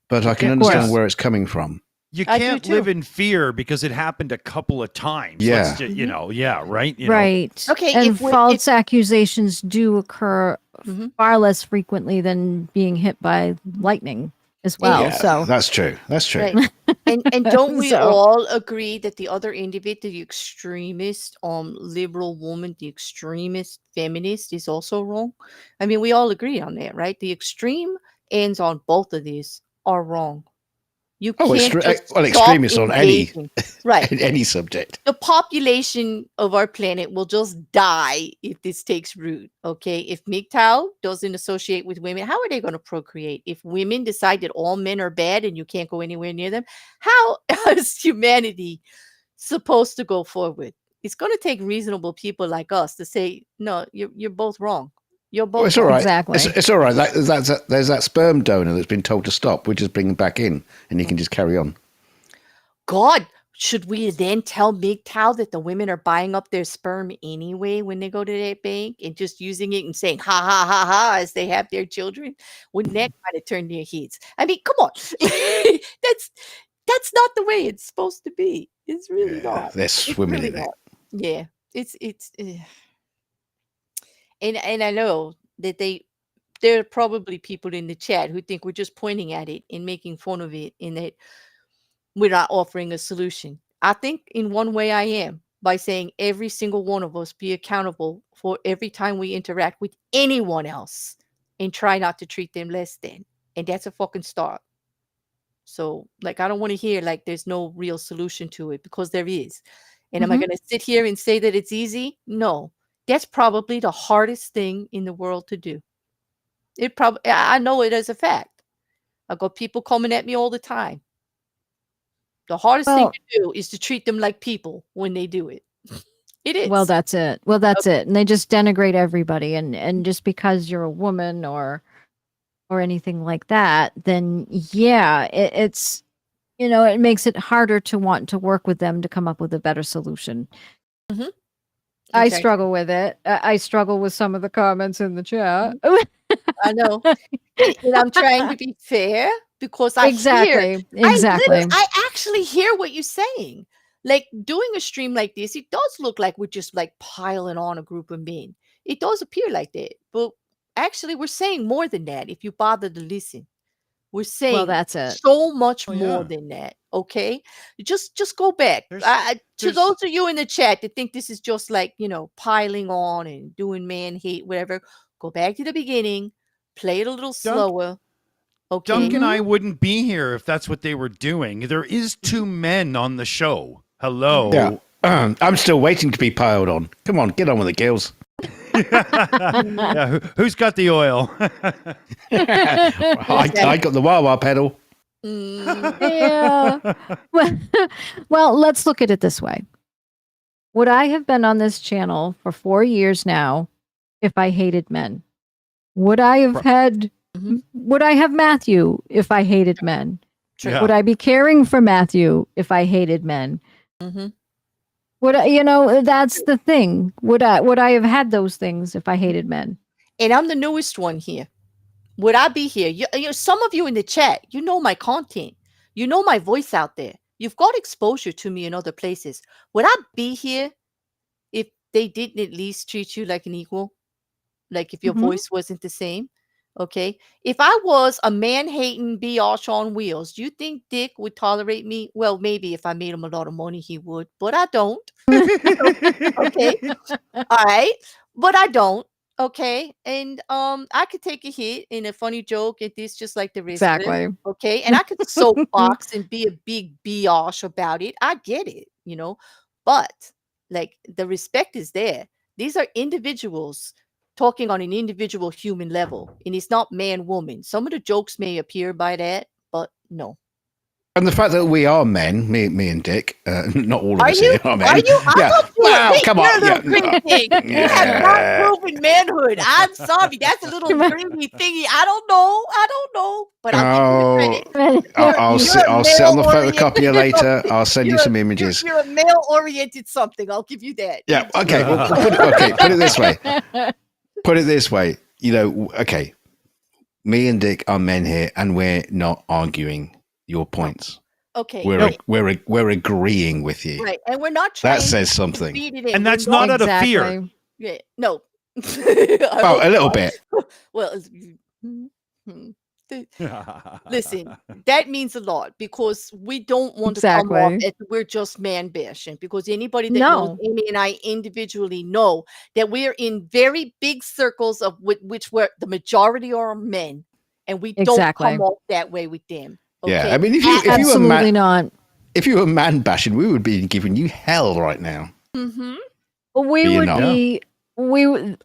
C: but I can
A: Of
C: understand
A: course.
C: where it's coming from.
E: You
B: I do
E: can't
B: too.
E: live in fear because it happened a couple of times.
C: Yeah.
E: Let's right?
A: Right.
B: Okay,
A: And
B: if we-
A: false accusations do occur
B: Mhm.
A: far less frequently than being hit by lightning as well.
C: Yeah,
A: So
C: that's true. That's true.
B: Right. And don't we
A: So-
B: all agree that the other individual, the extremist liberal woman, the extremist feminist is also wrong? I mean, we all agree on that, right? The extreme ends on both of these are wrong. You
C: Oh,
B: can't just stop
C: extremists on
B: engaging. Right.
C: any subject.
B: The population of our planet will just die if this takes root. Okay. If MGTOW doesn't associate with women, how are they going to procreate? If women decide that all men are bad and you can't go anywhere near them, how is humanity supposed to go forward? It's going to take reasonable people like us to say, no, you're both wrong. You're both
C: Well, it's all
B: wrong.
C: right.
A: Exactly.
C: It's all right. There's that sperm donor that's been told to stop. We just bring him back in, and he can just carry on.
B: God, should we then tell MGTOW that the women are buying up their sperm anyway when they go to that bank and just using it and saying ha ha ha ha as they have their children? Wouldn't that kind of turn their heads? I mean, come on. that's not the way it's supposed to be. It's really not.
C: They're
B: It's
C: swimming
B: really
C: in it.
B: not. Yeah. It's and I know that there are probably people in the chat who think we're just pointing at it and making fun of it and that we're not offering a solution. I think in one way I am by saying every single one of us be accountable for every time we interact with anyone else and try not to treat them less than. And that's a fucking start. So, like, I don't want to hear like there's no real solution to it because there is. And am I
A: Mhm.
B: going to sit here and say that it's easy? No. That's probably the hardest thing in the world to do. It probably, I know it as a fact. I got people coming at me all the time. The hardest thing
A: Well,
B: to do is to treat them like people when they do it. It is.
A: well, that's it. Well, that's it. And they just denigrate everybody. And just because you're a woman or anything like that, then yeah, it's it makes it harder to want to work with them to come up with a better solution.
B: Mhm.
A: I
B: Exactly.
A: struggle with it. I struggle with some of the comments in the chat.
B: I know. And I'm trying to be fair because I
A: Exactly.
B: I actually hear what you're saying. Like doing a stream like this, it does look like we're just like piling on a group of men. It does appear like that. But actually, we're saying more than that if you bother to listen. We're saying
A: Well, that's it.
B: so much
E: Oh,
B: more
E: yeah.
B: than that. Okay, just go back. To
E: there's-
B: those of you in the chat that think this is just like piling on and doing man hate, whatever. Go back to the beginning. Play it a little slower. Okay.
E: Dunk and I wouldn't be here if that's what they were doing. There is 2 men on the show. Hello.
C: Yeah. I'm still waiting to be piled on. Come on, get on with it, girls.
E: Yeah, who's got the oil?
C: I got the wah-wah pedal.
A: Yeah. Well, let's look at it this way. Would I have been on this channel for 4 years now if I hated men? Would I have would I have Matthew if I hated men?
B: True.
E: Yeah.
A: Would I be caring for Matthew if I hated men?
B: Mm-hmm.
A: Would I, that's the thing. Would I have had those things if I hated men?
B: And I'm the newest one here. Would I be here? Some of you in the chat, you know my content. You know my voice out there. You've got exposure to me in other places. Would I be here if they didn't at least treat you like an equal? Like if your voice wasn't the same? Okay. If I was a man-hating biatch on wheels, do you think Dick would tolerate me? Well, maybe if I made him a lot of money, he would, but I don't. Okay. All right. But I don't. Okay. And I could take a hit in a funny joke at this just like the rest of
A: Exactly.
B: them. Okay. And I could soapbox and be a big biatch about it. I get it, But like the respect is there. These are individuals talking on an individual human level. And it's not man woman. Some of the jokes may appear by that, but no.
C: And the fact that we are men, me and Dick, not all of
B: Are
C: us
B: you?
C: here are men.
B: Are you? I
C: Yeah.
B: thought you
C: Well,
B: were
C: come
B: you're
C: on.
B: a little green thing. You have not proven manhood. I'm sorry. That's a little greeny thingy. I don't know. But I'll give you the credit.
C: I'll sit on the photocopier later. I'll send you some images.
B: You're a male-oriented something. I'll give you that.
C: Yeah. Okay. Well, put it this way. Put it this way. Okay. Me and Dick are men here, and we're not arguing your points.
B: Okay.
C: We're agreeing with you.
B: Right. And we're not trying
C: That says
B: to
C: something.
B: beat it in.
E: And that's
B: We're
E: not out of fear.
B: Yeah. No.
C: Oh, a little bit.
B: Well, listen, that means a lot because we don't want to come off
A: Exactly.
B: as we're just man bashing, because anybody that knows
A: No.
B: Amy and I individually know that we're in very big circles of which where the majority are men, and we don't
A: Exactly.
B: come off that way with them.
C: Yeah.
B: Okay?
C: I mean, if you were
A: Absolutely not.
C: if you were man bashing, we would be giving you hell right now.
B: Mhm.
A: We
C: But
A: would
C: not.
A: be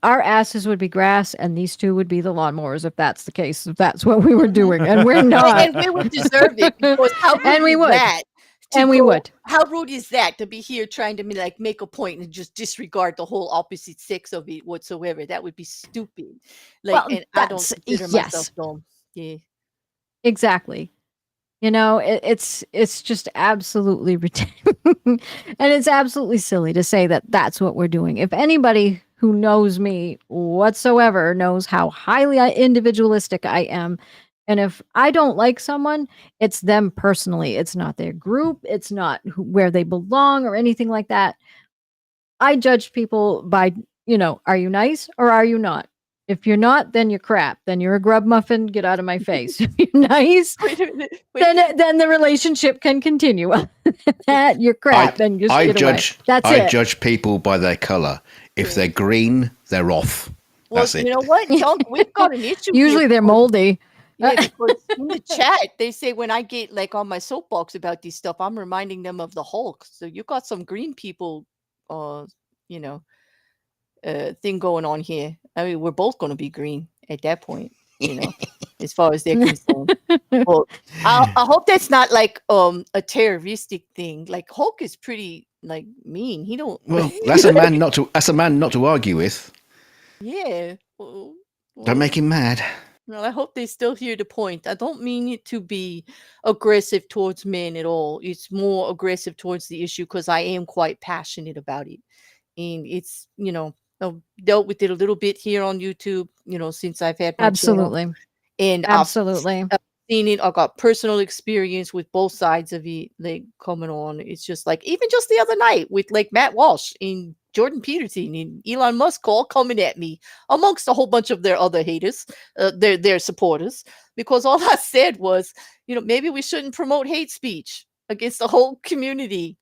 A: our asses would be grass and these two would be the lawnmowers if that's the case, if that's what we were doing. And we're not.
B: And we would deserve it because how rude
A: And we
B: is
A: would.
B: that? to
A: And we
B: go-
A: would.
B: How rude is that to be here trying to make a point and just disregard the whole opposite sex of it whatsoever? That would be stupid.
A: Well,
B: And I don't
A: that's-
B: consider
A: yes.
B: myself dumb. Yeah.
A: Exactly. It's just absolutely ridiculous. And it's absolutely silly to say that that's what we're doing. If anybody who knows me whatsoever knows how highly individualistic I am, and if I don't like someone, it's them personally. It's not their group. It's not where they belong or anything like that. I judge people by, are you nice or are you not? If you're not, then you're crap. Then you're a grub muffin. Get out of my face. If you're nice,
B: Wait a minute.
A: then the relationship can continue. That you're crap. Then just
C: I
A: get
C: judge.
A: away. That's
C: I
A: it.
C: judge people by their color. If they're green, they're off.
B: Well,
C: That's it.
B: you know what? We've got an issue.
A: Usually
B: here
A: they're
B: because-
A: moldy.
B: Yeah, because in the chat they say when I get on my soapbox about these stuff, I'm reminding them of the Hulk. So you got some green people, thing going on here. I mean, we're both going to be green at that point. as far as they're concerned. Well, I hope that's not like a terroristic thing. Like Hulk is pretty like mean. He don't.
C: Well, that's a man not to argue with.
B: Yeah.
C: Don't make him mad.
B: Well, I hope they still hear the point. I don't mean it to be aggressive towards men at all. It's more aggressive towards the issue because I am quite passionate about it. And it's, I've dealt with it a little bit here on YouTube, since I've had my channel.
A: Absolutely.
B: And
A: Absolutely.
B: I've seen it. I got personal experience with both sides of it, like coming on. It's just like, even just the other night with like Matt Walsh and Jordan Peterson and Elon Musk all coming at me amongst a whole bunch of their other haters, their supporters, because all I said was, maybe we shouldn't promote hate speech against the whole community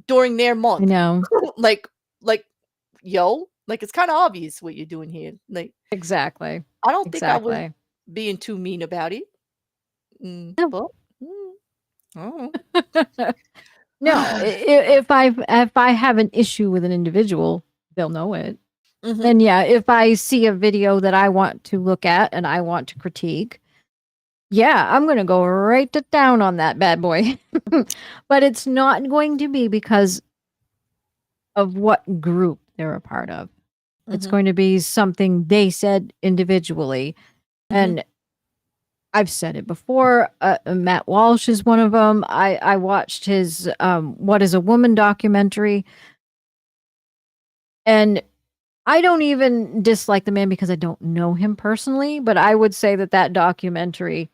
B: during their
A: I
B: month.
A: know.
B: like, it's kind of obvious what you're doing here. Like,
A: Exactly.
B: I don't think I was
A: Exactly.
B: being too mean about it.
A: No.
B: But, I don't know.
A: No, if I have an issue with an individual, they'll know it.
B: Mhm.
A: And yeah, if I see a video that I want to look at and I want to critique, yeah, I'm going to go right down on that bad boy. But it's not going to be because of what group they're a part of. It's
B: Mhm.
A: going to be something they said individually.
B: Mhm.
A: And I've said it before. Matt Walsh is one of them. I watched his "What Is a Woman" documentary, and I don't even dislike the man because I don't know him personally. But I would say that documentary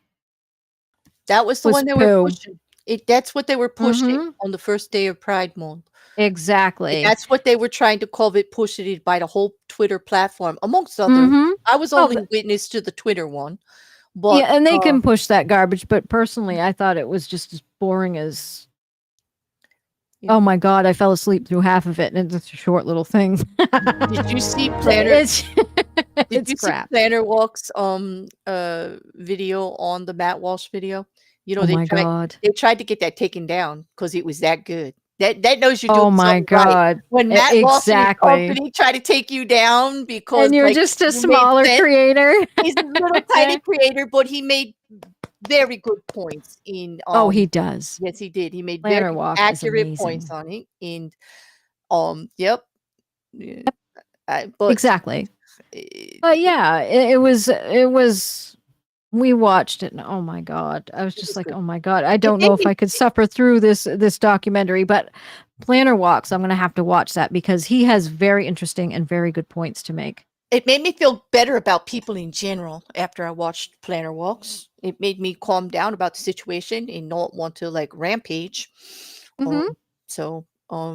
B: That was the
A: was
B: one they were
A: poo.
B: pushing. That's what they were pushing
A: Mhm.
B: on the first day of Pride Month.
A: Exactly.
B: That's what they were trying to COVID push it by the whole Twitter platform, amongst others.
A: Mhm.
B: I was
A: Oh,
B: only witness to the Twitter one, but
A: yeah, and they can push that garbage. But personally, I thought it was just as boring as.
B: Yeah.
A: Oh my god! I fell asleep through half of it, and it's a short little thing.
B: Did you see Planner?
A: It's
B: Did
A: it's
B: you see
A: crap.
B: Planner Walk's video on the Matt Walsh video?
A: Oh my god.
B: They tried to get that taken down because it was that good. That knows you're
A: Oh
B: doing
A: my
B: something right.
A: god.
B: When Matt Walsh and his
A: Exactly.
B: company try to take you down because
A: And you're
B: like
A: just a
B: you made
A: smaller
B: sense.
A: creator.
B: He's a little tiny creator, but he made very good points in
A: Oh, he does.
B: yes, he did. He made
A: Planner
B: very
A: Walk is
B: accurate points
A: amazing.
B: on it. And yep. Yeah, but
A: Exactly.
B: eh,
A: But yeah, it was we watched it and oh my god. I was
B: it
A: just
B: was
A: like,
B: good.
A: "Oh my god. I
B: It
A: don't
B: made
A: know if
B: me
A: I could suffer through this documentary." But Planner Walks, I'm going to have to watch that because he has very interesting and very good points to make.
B: It made me feel better about people in general after I watched Planner Walks. It made me calm down about the situation and not want to like rampage.
A: Mhm.
B: So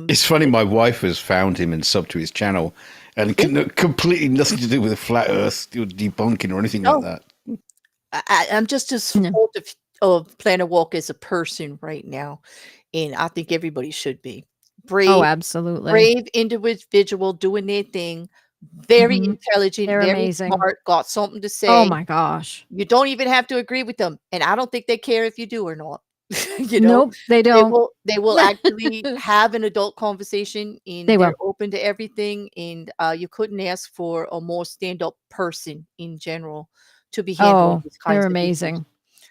C: It's funny, my wife has found him and subbed to his channel, and completely nothing to do with the flat Earth debunking or anything like
B: No.
C: that.
B: I'm just as
A: No.
B: fond of Planner Walk as a person right now, and I think everybody should be
A: Oh,
B: brave,
A: absolutely.
B: brave individual doing their thing. Very
A: Mhm.
B: intelligent,
A: They're
B: very
A: amazing.
B: smart, got something to
A: Oh
B: say.
A: my gosh.
B: You don't even have to agree with them, and I don't think they care if you do or not.
A: Nope, they don't.
B: They will actually have an adult conversation, and
A: They
B: they're
A: will.
B: open to everything, and you couldn't ask for a more stand-up person in general to be handling
A: Oh,
B: these kinds
A: they're
B: of issues.
A: amazing.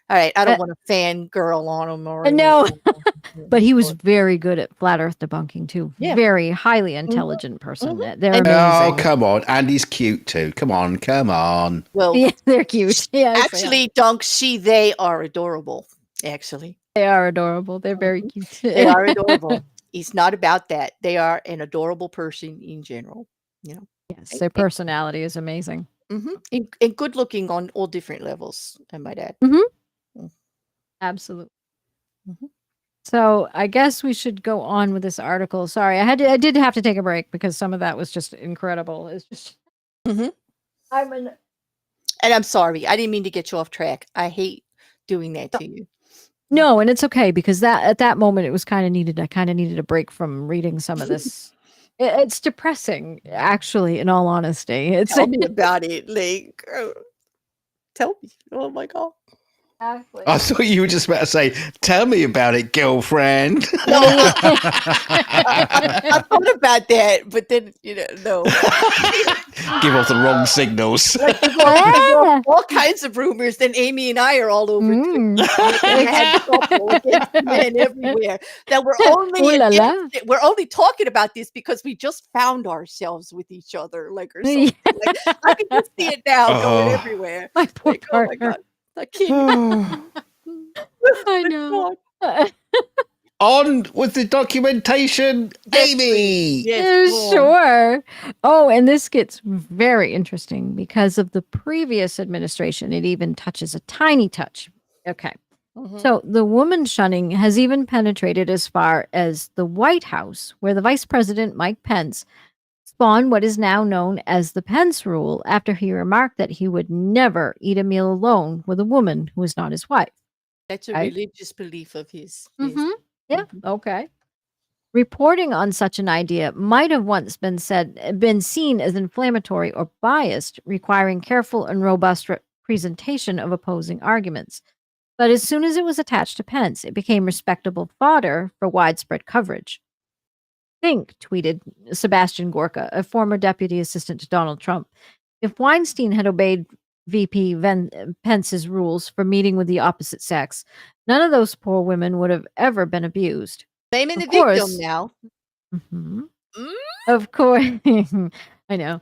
B: All right, I don't
A: Uh,
B: want to fangirl on them or
A: no,
B: anything.
A: but he was very good at flat Earth debunking too.
B: Yeah.
A: Very highly intelligent person.
B: mhm.
A: They're
B: And-
C: Oh,
A: amazing.
C: come on. Andy's cute too. Come on, come on.
B: Well,
A: Yeah, they're cute. Yes,
B: actually, Dunk, they are adorable. Actually,
A: they are adorable. They're very
B: Mhm.
A: cute.
B: they are adorable. It's not about that. They are an adorable person in general. You know,
A: Yes, their personality is amazing.
B: and good looking on all different levels. I might add.
A: Absolutely.
B: Mhm.
A: So I guess we should go on with this article. Sorry, I did have to take a break because some of that was just incredible. It's just
B: Mhm.
A: I'm
B: And I'm sorry, I didn't mean to get you off track. I hate doing that to you.
A: no, and it's okay because that at that moment it was kind of needed. I kind of needed a break from reading some of this. It's depressing, actually. In all honesty, it's
B: Tell me about it. Like, tell me. Oh my god.
A: Exactly.
C: I thought you were just about to say, "Tell me about it, girlfriend."
B: I thought about that, but then no.
C: Give off the wrong signals.
B: Like there's all kinds of rumors. Then Amy and I are all over Twitter, mad couple against men everywhere. That
A: Ooh la la.
B: we're only talking about this because we just found ourselves with each other, like or something. Like, I can just see it now going everywhere.
A: My poor
B: Like, oh my
A: partner.
B: god, I can't.
A: I know.
C: On with the documentation,
B: Yes,
C: Amy.
B: please. Yes, go on.
A: Sure. Oh, and this gets very interesting because of the previous administration. It even touches a tiny touch. Okay.
B: Mhm.
A: So the woman shunning has even penetrated as far as the White House, where the Vice President, Mike Pence, spawned what is now known as the Pence Rule after he remarked that he would never eat a meal alone with a woman who was not his wife.
B: That's a
A: Right?
B: religious belief of his. Yes.
A: Mm-hmm. Yeah.
B: Mhm.
A: Okay. Reporting on such an idea might have once been seen as inflammatory or biased, requiring careful and robust presentation of opposing arguments. But as soon as it was attached to Pence, it became respectable fodder for widespread coverage. Think, tweeted Sebastian Gorka, a former deputy assistant to Donald Trump, if Weinstein had obeyed VP Pence's rules for meeting with the opposite sex, none of those poor women would have ever been abused.
B: Blaming the
A: Of
B: victim
A: course.
B: now.
A: Mhm.
B: Mm?
A: Of course. I know.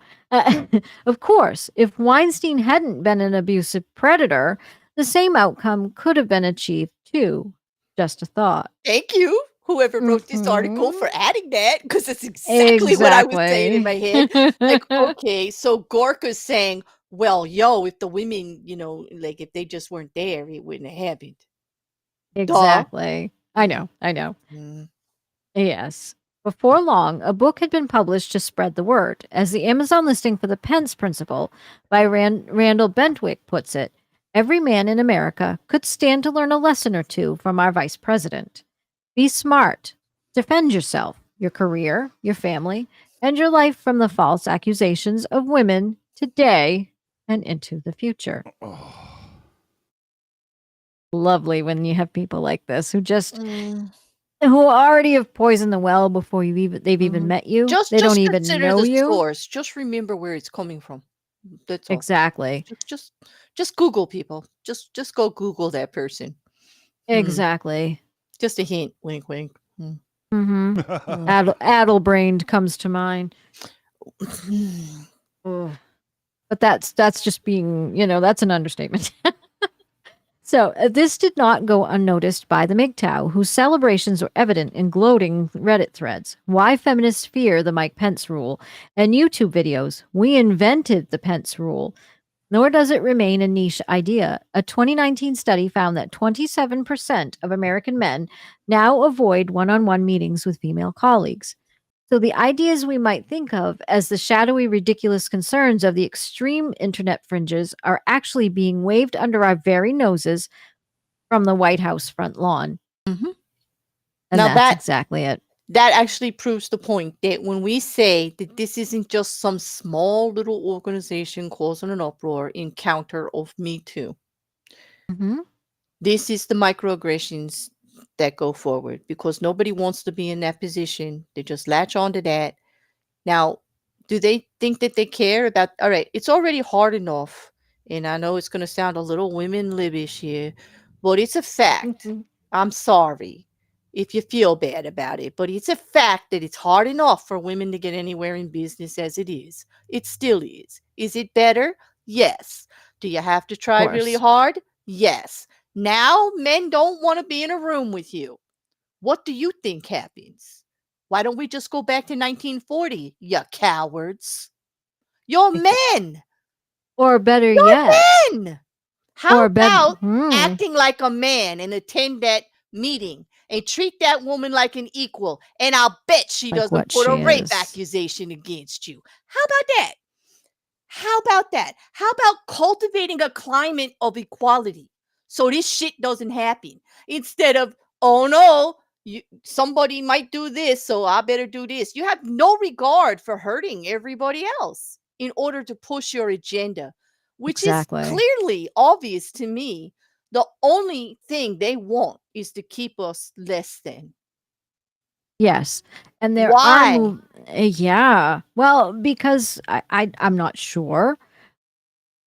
A: Of course, if Weinstein hadn't been an abusive predator, the same outcome could have been achieved too. Just a thought.
B: Thank you, whoever wrote this article,
A: Mhm.
B: for adding that, because it's exactly what I was saying in my head. Like, okay, so Gorka's saying, well, if the women, like if they just weren't there, it wouldn't have happened.
A: Exactly. I know.
B: Mm.
A: Yes. Before long, a book had been published to spread the word. As the Amazon listing for the Pence Principle by Randall Bentwick puts it, every man in America could stand to learn a lesson or two from our vice president. Be smart. Defend yourself, your career, your family, and your life from the false accusations of women today and into the future. Lovely when you have people like this who just who already have poisoned the well before they've even met you.
B: Just
A: They don't even
B: consider
A: know
B: the
A: you.
B: source. Just remember where it's coming from. That's all.
A: Exactly.
B: Just Google people. Just go Google that person.
A: Exactly.
B: Just a hint. Wink, wink.
A: Mm-hmm. Addle-brained comes to mind. Ugh. But that's just being, that's an understatement. So this did not go unnoticed by the MGTOW, whose celebrations were evident in gloating Reddit threads. Why feminists fear the Mike Pence rule, and YouTube videos. We invented the Pence rule. Nor does it remain a niche idea. A 2019 study found that 27% of American men now avoid one-on-one meetings with female colleagues. So the ideas we might think of as the shadowy, ridiculous concerns of the extreme internet fringes are actually being waved under our very noses from the White House front lawn.
B: Mhm.
A: And
B: Now
A: that's exactly it.
B: That actually proves the point that when we say that this isn't just some small little organization causing an uproar in counter of Me Too,
A: Mm-hmm.
B: this is the microaggressions that go forward because nobody wants to be in that position. They just latch onto that. Now, do they think that they care about? All right, it's already hard enough, and I know it's going to sound a little women libbish here, but it's a fact.
A: Mhm.
B: I'm sorry if you feel bad about it, but it's a fact that it's hard enough for women to get anywhere in business as it is. It still is. Is it better? Yes. Do you have to try really
A: course.
B: hard? Yes. Now men don't want to be in a room with you. What do you think happens? Why don't we just go back to 1940, you cowards? You're men.
A: Or better
B: You're
A: yet.
B: men. How
A: Or
B: about
A: better.
B: acting like a man and attend that meeting and treat that woman like an equal? And I'll bet she
A: Like
B: doesn't
A: what
B: put a
A: she
B: rape
A: is.
B: accusation against you. How about that? How about that? How about cultivating a climate of equality so this shit doesn't happen instead of, oh no, somebody might do this, so I better do this. You have no regard for hurting everybody else in order to push your agenda, which
A: Exactly.
B: is clearly obvious to me The only thing they want is to keep us less than.
A: Yes. And there
B: Why?
A: are yeah. Well, because I'm not sure.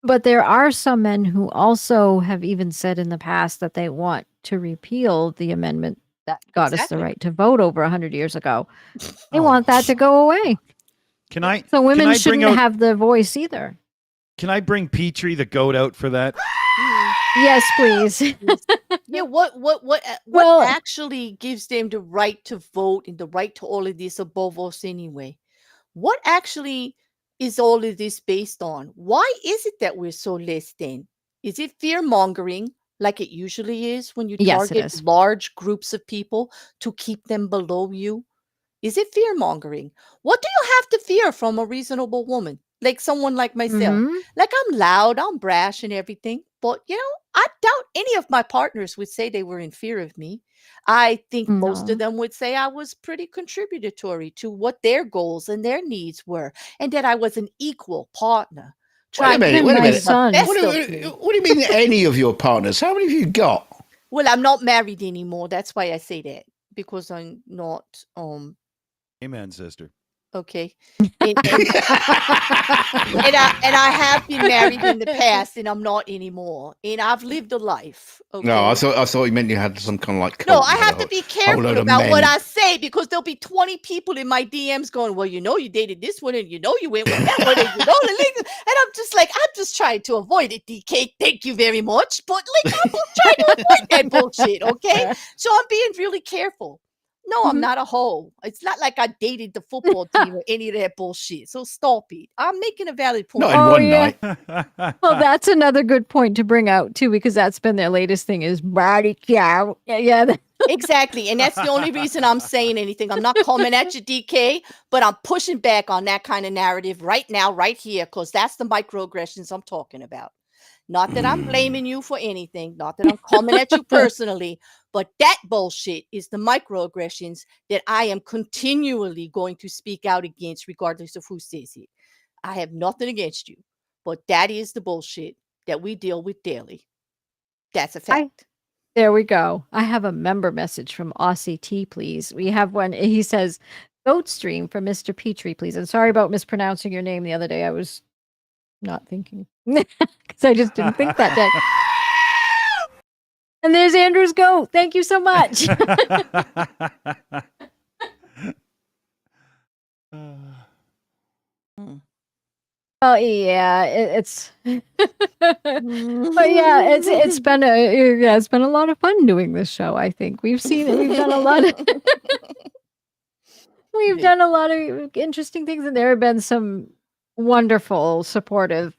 A: But there are some men who also have even said in the past that they want to repeal the amendment that got us the
B: Exactly.
A: right to vote over 100 years ago. They
E: Oh.
A: want that to go away.
E: Can I?
A: So
E: can
A: women
E: I bring
A: shouldn't
E: out?
A: have the voice either.
E: Can I bring Petrie the goat out for that?
A: Yes, please.
B: Yeah, what
A: Well-
B: actually gives them the right to vote and the right to all of this above us anyway? What actually is all of this based on? Why is it that we're so less than? Is it fear mongering like it usually is when you
A: Yes, it
B: target
A: is.
B: large groups of people to keep them below you? Is it fear mongering? What do you have to fear from a reasonable woman? Like someone like myself.
A: Mhm.
B: Like I'm loud, I'm brash and everything, but I doubt any of my partners would say they were in fear of me. I think most
A: No.
B: of them would say I was pretty contributory to what their goals and their needs were, and that I was an equal partner.
C: Wait a
B: Trying to
C: minute,
A: And
C: wait a
A: my
C: minute.
A: son.
B: best
C: What
B: of
C: do,
B: me.
C: what do you mean any of your partners? How many have you got?
B: Well, I'm not married anymore. That's why I say that, because I'm not
E: Amen, sister.
B: okay. And I have been married in the past, and I'm not anymore. And I've lived a life. Okay.
C: No, I thought you meant you had some kind of like
B: No,
C: cult.
B: I
C: You had
B: have
C: a
B: to be
C: whole
B: careful
C: load of
B: about what
C: men.
B: I say, because there'll be 20 people in my DMs going, well, you dated this one, and you went with that one, and and I'm just like, I'm just trying to avoid it, DK. Thank you very much. But like, I'm trying to avoid that bullshit, okay? So I'm being really careful. No, I'm
A: Mhm.
B: not a hoe. It's not like I dated the football team or any of that bullshit. So stop it. I'm making a valid point.
C: Not in
A: Oh,
C: one
A: yeah.
C: night.
A: Well, that's another good point to bring out too, because that's been their latest thing is body count. Yeah.
B: Exactly. And that's the only reason I'm saying anything. I'm not coming at you, DK, but I'm pushing back on that kind of narrative right now, right here, because that's the microaggressions I'm talking about. Not that I'm blaming you for anything, not that I'm coming at you personally, but that bullshit is the microaggressions that I am continually going to speak out against, regardless of who says it. I have nothing against you, but that is the bullshit that we deal with daily. That's a fact.
A: There we go. I have a member message from Aussie T, please. We have one. He says, "Goat stream for Mr. Petrie, please." And sorry about mispronouncing your name the other day. I was not thinking because I just didn't think that day. And there's Andrew's goat. Thank you so much. Oh yeah, it's. But yeah, it's been a lot of fun doing this show. I think we've seen it. We've done a lot of. We've done a lot of interesting things, and there have been some wonderful, supportive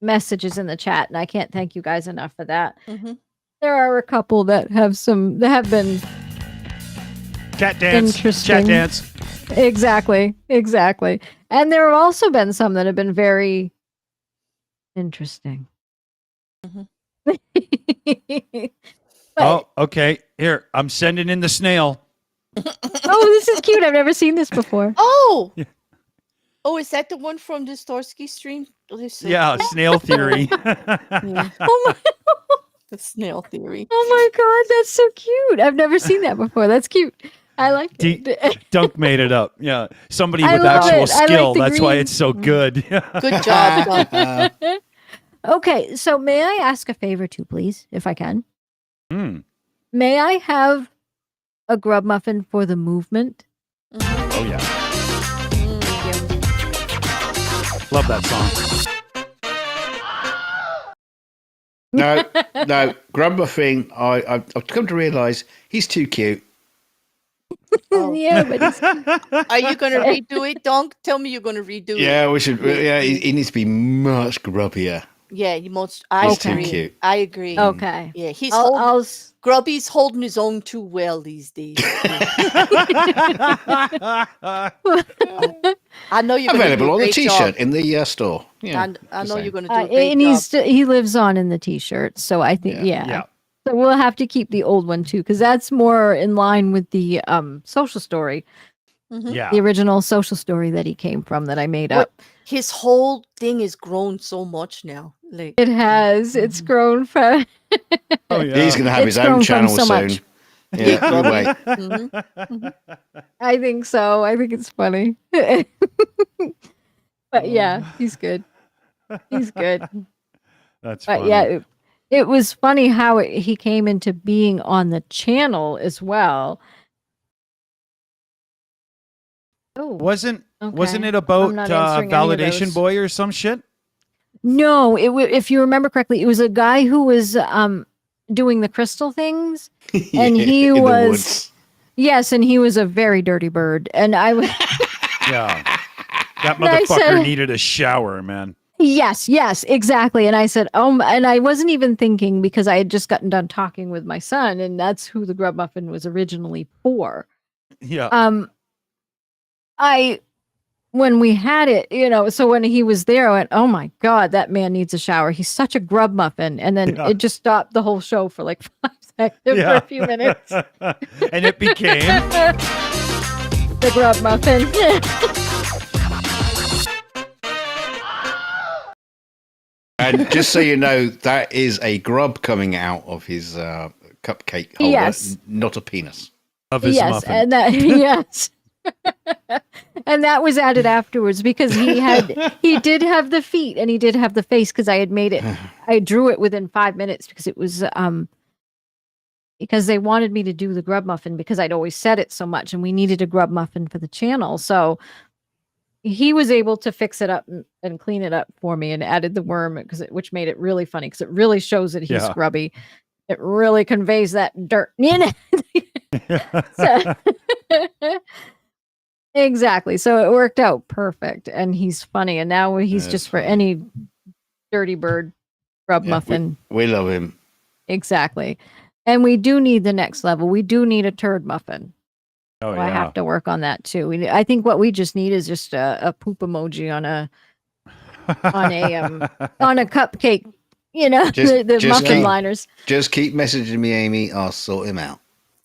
A: messages in the chat, and I can't thank you guys enough for that.
B: Mhm.
A: There are a couple that have been
E: Chat dance.
A: Interesting.
E: Chat dance.
A: exactly, and there have also been some that have been very interesting.
B: Mhm.
A: But,
E: Oh, okay. Here, I'm sending in the snail.
A: oh, this is cute. I've never seen this before.
B: Oh,
E: Yeah.
B: oh, is that the one from the Storsky stream? Oh, they're so
E: Yeah,
B: cute.
E: snail theory.
B: Yeah,
A: Oh my,
B: the snail theory.
A: oh my God, that's so cute. I've never seen that before. That's cute. I like it.
E: Dunk made it up. Yeah. Somebody
A: I
E: with
A: love
E: actual
A: it. I like
E: skill.
A: the
E: That's why
A: green.
E: it's so good.
B: Good job, Dunk.
A: Okay, so may I ask a favor too, please, if I can?
E: Hmm.
A: May I have a grub muffin for the movement?
E: Oh, yeah.
B: Yeah.
E: Love that song.
C: No, Grandmuffin, I've come to realise he's too cute.
B: Oh.
A: Yeah, but it's,
B: Are you going to redo it, Dunk? Tell me you're going to redo it.
C: Yeah, we should. Yeah, he needs to be much grubbier.
B: Yeah, you most. I
C: He's too
B: agree.
C: cute.
B: I agree.
A: okay.
B: Yeah, he's
A: I'll,
B: holding.
A: I'll s-
B: Grubby's holding his own too well these days. I know you're going to do
C: Available
B: a
C: on the
B: great
C: T-shirt
B: job.
C: in the store. Yeah,
B: I
C: just
B: know
C: saying.
B: you're going to do a great
A: and
B: job.
A: he lives on in the t-shirt, so I think
C: Yeah.
E: Yeah.
A: So we'll have to keep the old one too, because that's more in line with the social story.
E: Yeah.
A: The original social story that he came from that I made
B: What-
A: up.
B: His whole thing has grown so much now. Like,
A: It has. It's
B: Mhm.
A: grown from.
E: Oh yeah.
C: He's going to have
A: It's
C: his own
A: grown from
C: channel
A: so
C: soon.
A: much.
C: Yeah, you
B: Probably.
C: wait.
B: Mhm.
A: I think so. I think it's funny. But yeah, he's good. He's good.
E: That's
A: But
E: funny.
A: yeah, it was funny how he came into being on the channel as well. Oh,
E: Wasn't
A: okay.
E: it about
A: I'm not answering any of
E: Validation
A: those.
E: Boy or some shit?
A: No, if you remember correctly, it was a guy who was doing the crystal things, and he
C: in the
A: was
C: woods.
A: yes, and he was a very dirty bird, and I was
E: Yeah. That
A: And I
E: motherfucker
A: said-
E: needed a shower, man.
A: yes, exactly, and I said, and I wasn't even thinking because I had just gotten done talking with my son, and that's who the grub muffin was originally for.
E: Yeah.
A: When we had it, so when he was there, I went, oh my God, that man needs a shower. He's such a grub muffin. And then
E: Yeah.
A: it just stopped the whole show for like 5 seconds, for
E: Yeah.
A: a few minutes.
E: And it became
A: The grub muffin.
C: And just so you know, that is a grub coming out of his cupcake holder,
A: Yes.
C: not a penis.
E: of his
A: Yes.
E: muffin.
A: And that, yes. And that was added afterwards because he did have the feet and he did have the face because I had made it. I drew it within 5 minutes because it was because they wanted me to do the grub muffin because I'd always said it so much and we needed a grub muffin for the channel. So he was able to fix it up and clean it up for me and added the worm which made it really funny because it really shows that he's
E: Yeah.
A: grubby. It really conveys that dirt. So- exactly. So it worked out perfect and he's funny. And now he's
C: That's
A: just for
C: funny.
A: any dirty bird grub
C: Yeah,
A: muffin.
C: We love him.
A: Exactly. And we do need the next level. We do need a turd muffin.
E: Oh
A: So I
E: yeah.
A: have to work on that too. I think what we just need is just a poop emoji on a cupcake.
C: Just-
A: the
C: just
A: muffin
C: keep-
A: liners.
C: Just keep messaging me, Amy. I'll sort him out.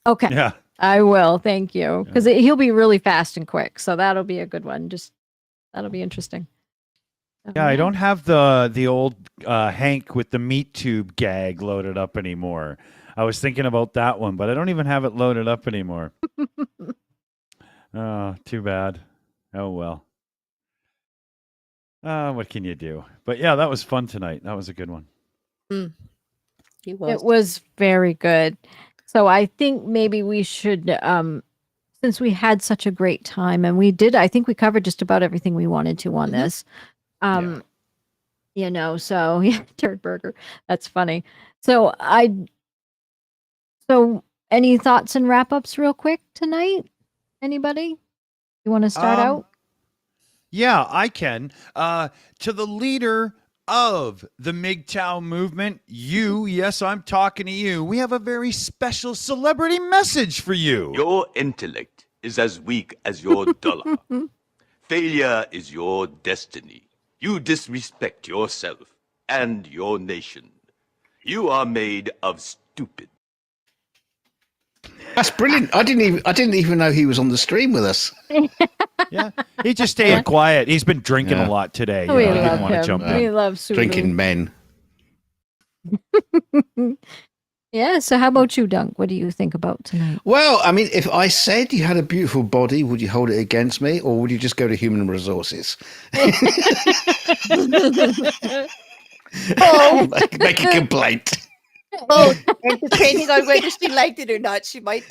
A: Okay,
E: Yeah.
A: I will. Thank you, because he'll be really fast and quick. So that'll be a good one. That'll be interesting. So,
E: Yeah, I don't have the old Hank with the meat tube gag loaded up anymore. I was thinking about that one, but I don't even have it loaded up anymore. Oh, too bad. Oh well. What can you do? But yeah, that was fun tonight. That was a good one.
B: He was.
A: It was very good. So I think maybe we should, since we had such a great time, and I think we covered just about everything we wanted to on
B: Mhm.
A: this. So yeah, turd burger. That's funny. So any thoughts and wrap ups real quick tonight? Anybody? You want to start out?
E: Yeah, I can. To the leader of the MGTOW movement, yes, I'm talking to you. We have a very special celebrity message for you.
F: Your intellect is as weak as your dollar. Failure is your destiny. You disrespect yourself and your nation. You are made of stupid.
C: That's brilliant. I didn't even know he was on the stream with us.
E: Yeah, he just stayed quiet. He's been drinking
C: Yeah.
E: a lot today.
A: We
E: he didn't
A: love
E: want to
A: him.
E: jump
A: We
E: in.
A: love Sulu.
C: Drinking men.
A: Yeah. So how about you, Dunk? What do you think about tonight?
C: Well, I mean, if I said you had a beautiful body, would you hold it against me, or would you just go to human resources?
B: Oh,
C: Make a complaint.
B: and depending on whether she liked it or not, she might.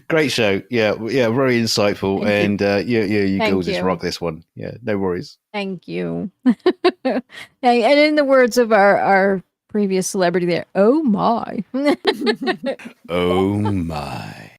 C: Great show. Yeah, very insightful.
A: Thank
C: And you
A: Thank
C: girls just
A: you.
C: rock this one. Yeah, no worries.
A: Thank you. And in the words of our previous celebrity there, oh my.
C: Oh my.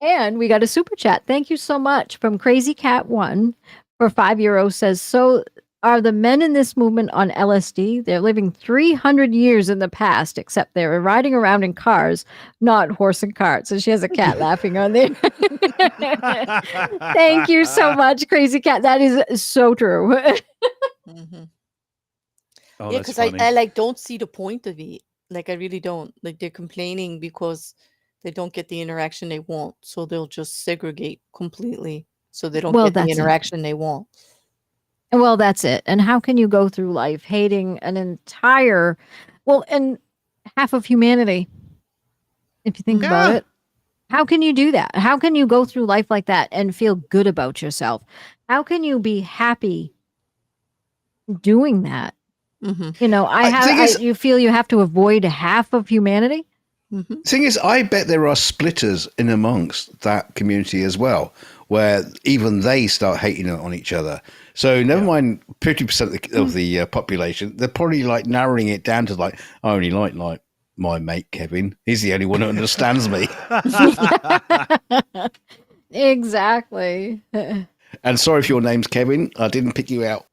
A: And we got a super chat. Thank you so much from Crazy Cat One for €5 says, so are the men in this movement on LSD? They're living 300 years in the past, except they're riding around in cars, not horse and cart. So she has a cat laughing on there. Thank you so much, Crazy Cat. That is so true.
B: Mm-hmm.
E: Oh,
B: Yeah,
E: that's
B: because
E: funny.
B: I like don't see the point of it. Like I really don't. Like they're complaining because They don't get the interaction they want, so they'll just segregate completely, so they don't
A: Well,
B: get the
A: that's it.
B: interaction they want.
A: Well, that's it. And how can you go through life hating an entire, well, and half of humanity, if you think about
E: Yeah.
A: it? How can you do that? How can you go through life like that and feel good about yourself? How can you be happy doing that?
B: Mhm.
A: You know,
C: thing is-
A: you feel you have to avoid half of humanity?
B: Mhm.
C: Thing is, I bet there are splitters in amongst that community as well, where even they start hating on each other. So never mind 50% of the population, they're probably like narrowing it down to like, I only like my mate Kevin. He's the only one who understands me.
A: Exactly.
C: And sorry if your name's Kevin, I didn't pick you out.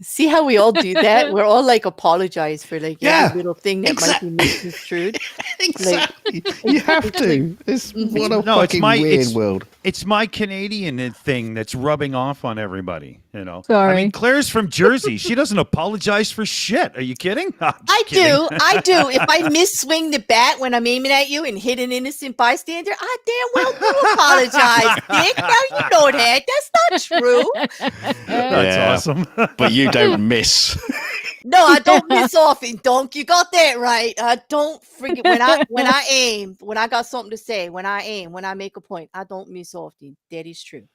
B: See how we all do that? We're all like apologize for like
C: Yeah,
B: every little thing that might be misconstrued.
C: Exactly. You have to. It's what a
E: No, it's
C: fucking
E: my-
C: weird
E: it's-
C: world.
E: It's my Canadian thing that's rubbing off on everybody. You know, I
A: Sorry.
E: mean, Claire's from Jersey. She doesn't apologize for shit. Are you kidding? I'm just
B: I
E: kidding.
B: do. I do. If I miss-swing the bat when I'm aiming at you and hit an innocent bystander, I damn well do apologize, Dick. Now you know that. That's not true.
E: That's
C: Yeah.
E: awesome.
C: But you don't miss.
B: No, I don't miss often, Donk. You got that right. I don't forget when I aim, when I got something to say, when I aim, when I make a point, I don't miss often. That is true.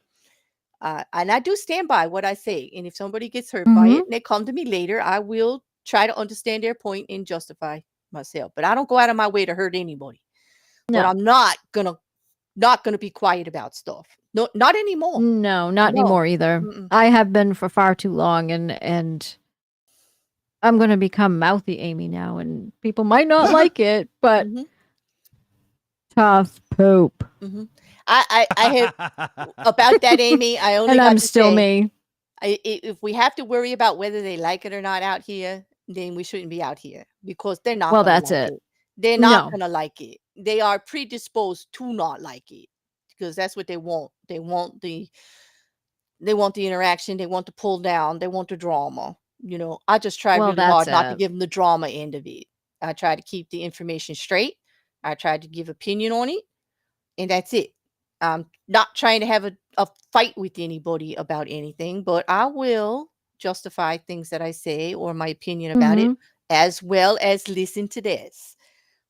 B: And I do stand by what I say. And if somebody gets hurt by it and they come to me later, I will try to understand their point and justify myself. But I don't go out of my way to hurt anybody. But
A: No.
B: I'm not gonna be quiet about stuff. No, not anymore.
A: No, not
B: No.
A: anymore either.
B: Mm-mm.
A: I have been for far too long, and I'm going to become mouthy Amy now, and people might not like it, but
B: Mhm.
A: tough poop.
B: I have about that, Amy. I only
A: And
B: got
A: I'm
B: to
A: still
B: say,
A: me.
B: if we have to worry about whether they like it or not out here, then we shouldn't be out here because they're not.
A: Well,
B: gonna
A: that's
B: like
A: it.
B: They're not
A: No.
B: gonna like it. They are predisposed to not like it because that's what they want. They want the interaction. They want the pull down. They want the drama. You know, I just try
A: Well,
B: really hard
A: that's
B: not to
A: it.
B: give them the drama end of it. I try to keep the information straight. I try to give opinion on it, and that's it. I'm not trying to have a fight with anybody about anything, but I will justify things that I say or my opinion about it, as well as listen to this.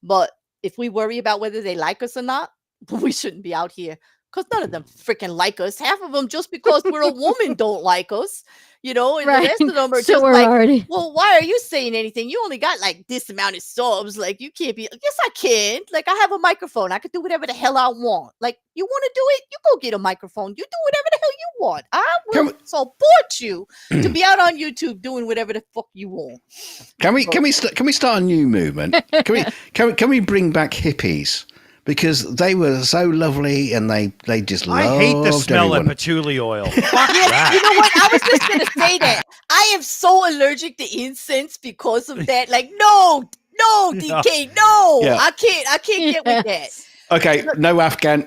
B: But if we worry about whether they like us or not, we shouldn't be out here because none of them freaking like us. Half of them just because we're a woman don't like us, you know, and
A: Right.
B: the rest of them are
A: So
B: just
A: we're
B: like,
A: already.
B: well, why are you saying anything? You only got like this amount of subs. Like, you can't be. Yes, I can. Like, I have a microphone. I can do whatever the hell I want. Like, you want to do it? You go get a microphone. You do whatever the hell you want. I
C: Can
B: will support you to be out on YouTube doing whatever the fuck you want.
C: Can we start a new movement? Can we bring back hippies? Because they were so lovely and they just loved
E: I hate the smell
C: everyone.
E: of patchouli oil. Fuck
B: Yes,
E: that.
B: you know what? I was just gonna say that. I am so allergic to incense because of that. Like, no, DK, no.
C: Yeah.
B: I can't get with that.
A: Yes.
C: Okay, no Afghan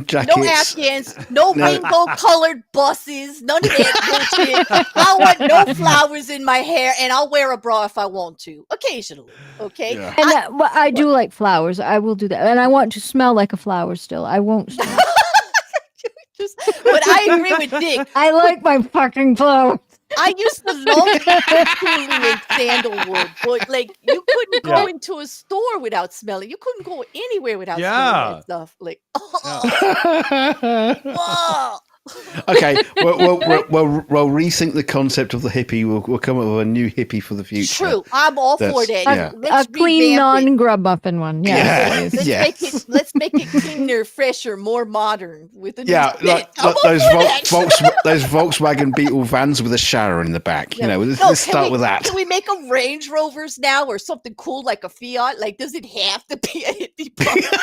C: jackets.
B: No Afghans, no rainbow colored buses, none of that bullshit. I want no flowers in my hair, and I'll wear a bra if I want to, occasionally. Okay.
C: Yeah.
A: And well, I do like flowers. I will do that. And I want to smell like a flower still. I won't. Smell.
B: But I agree with Dick.
A: I like my fucking flowers.
B: I used to love patchouli and sandalwood, but like you couldn't go into a store without smelling. You couldn't go anywhere without smelling that stuff. Like, oh.
C: Okay, we'll rethink the concept of the hippie. We'll come up with a new hippie for the future.
B: True, I'm all for that.
C: Yeah.
A: A clean,
B: revamp it.
A: non-grub muffin one. Yes, please.
C: Yes.
B: Let's make it cleaner, fresher, more modern with a new
C: Yeah,
B: spin.
C: like
B: I'm all
C: those
B: for that.
C: those Volkswagen Beetle vans with a shower in the back. You know, let's
B: No,
C: start with that.
B: Can we make them Range Rovers now or something cool like a Fiat? Like, does it have to be a hippie product?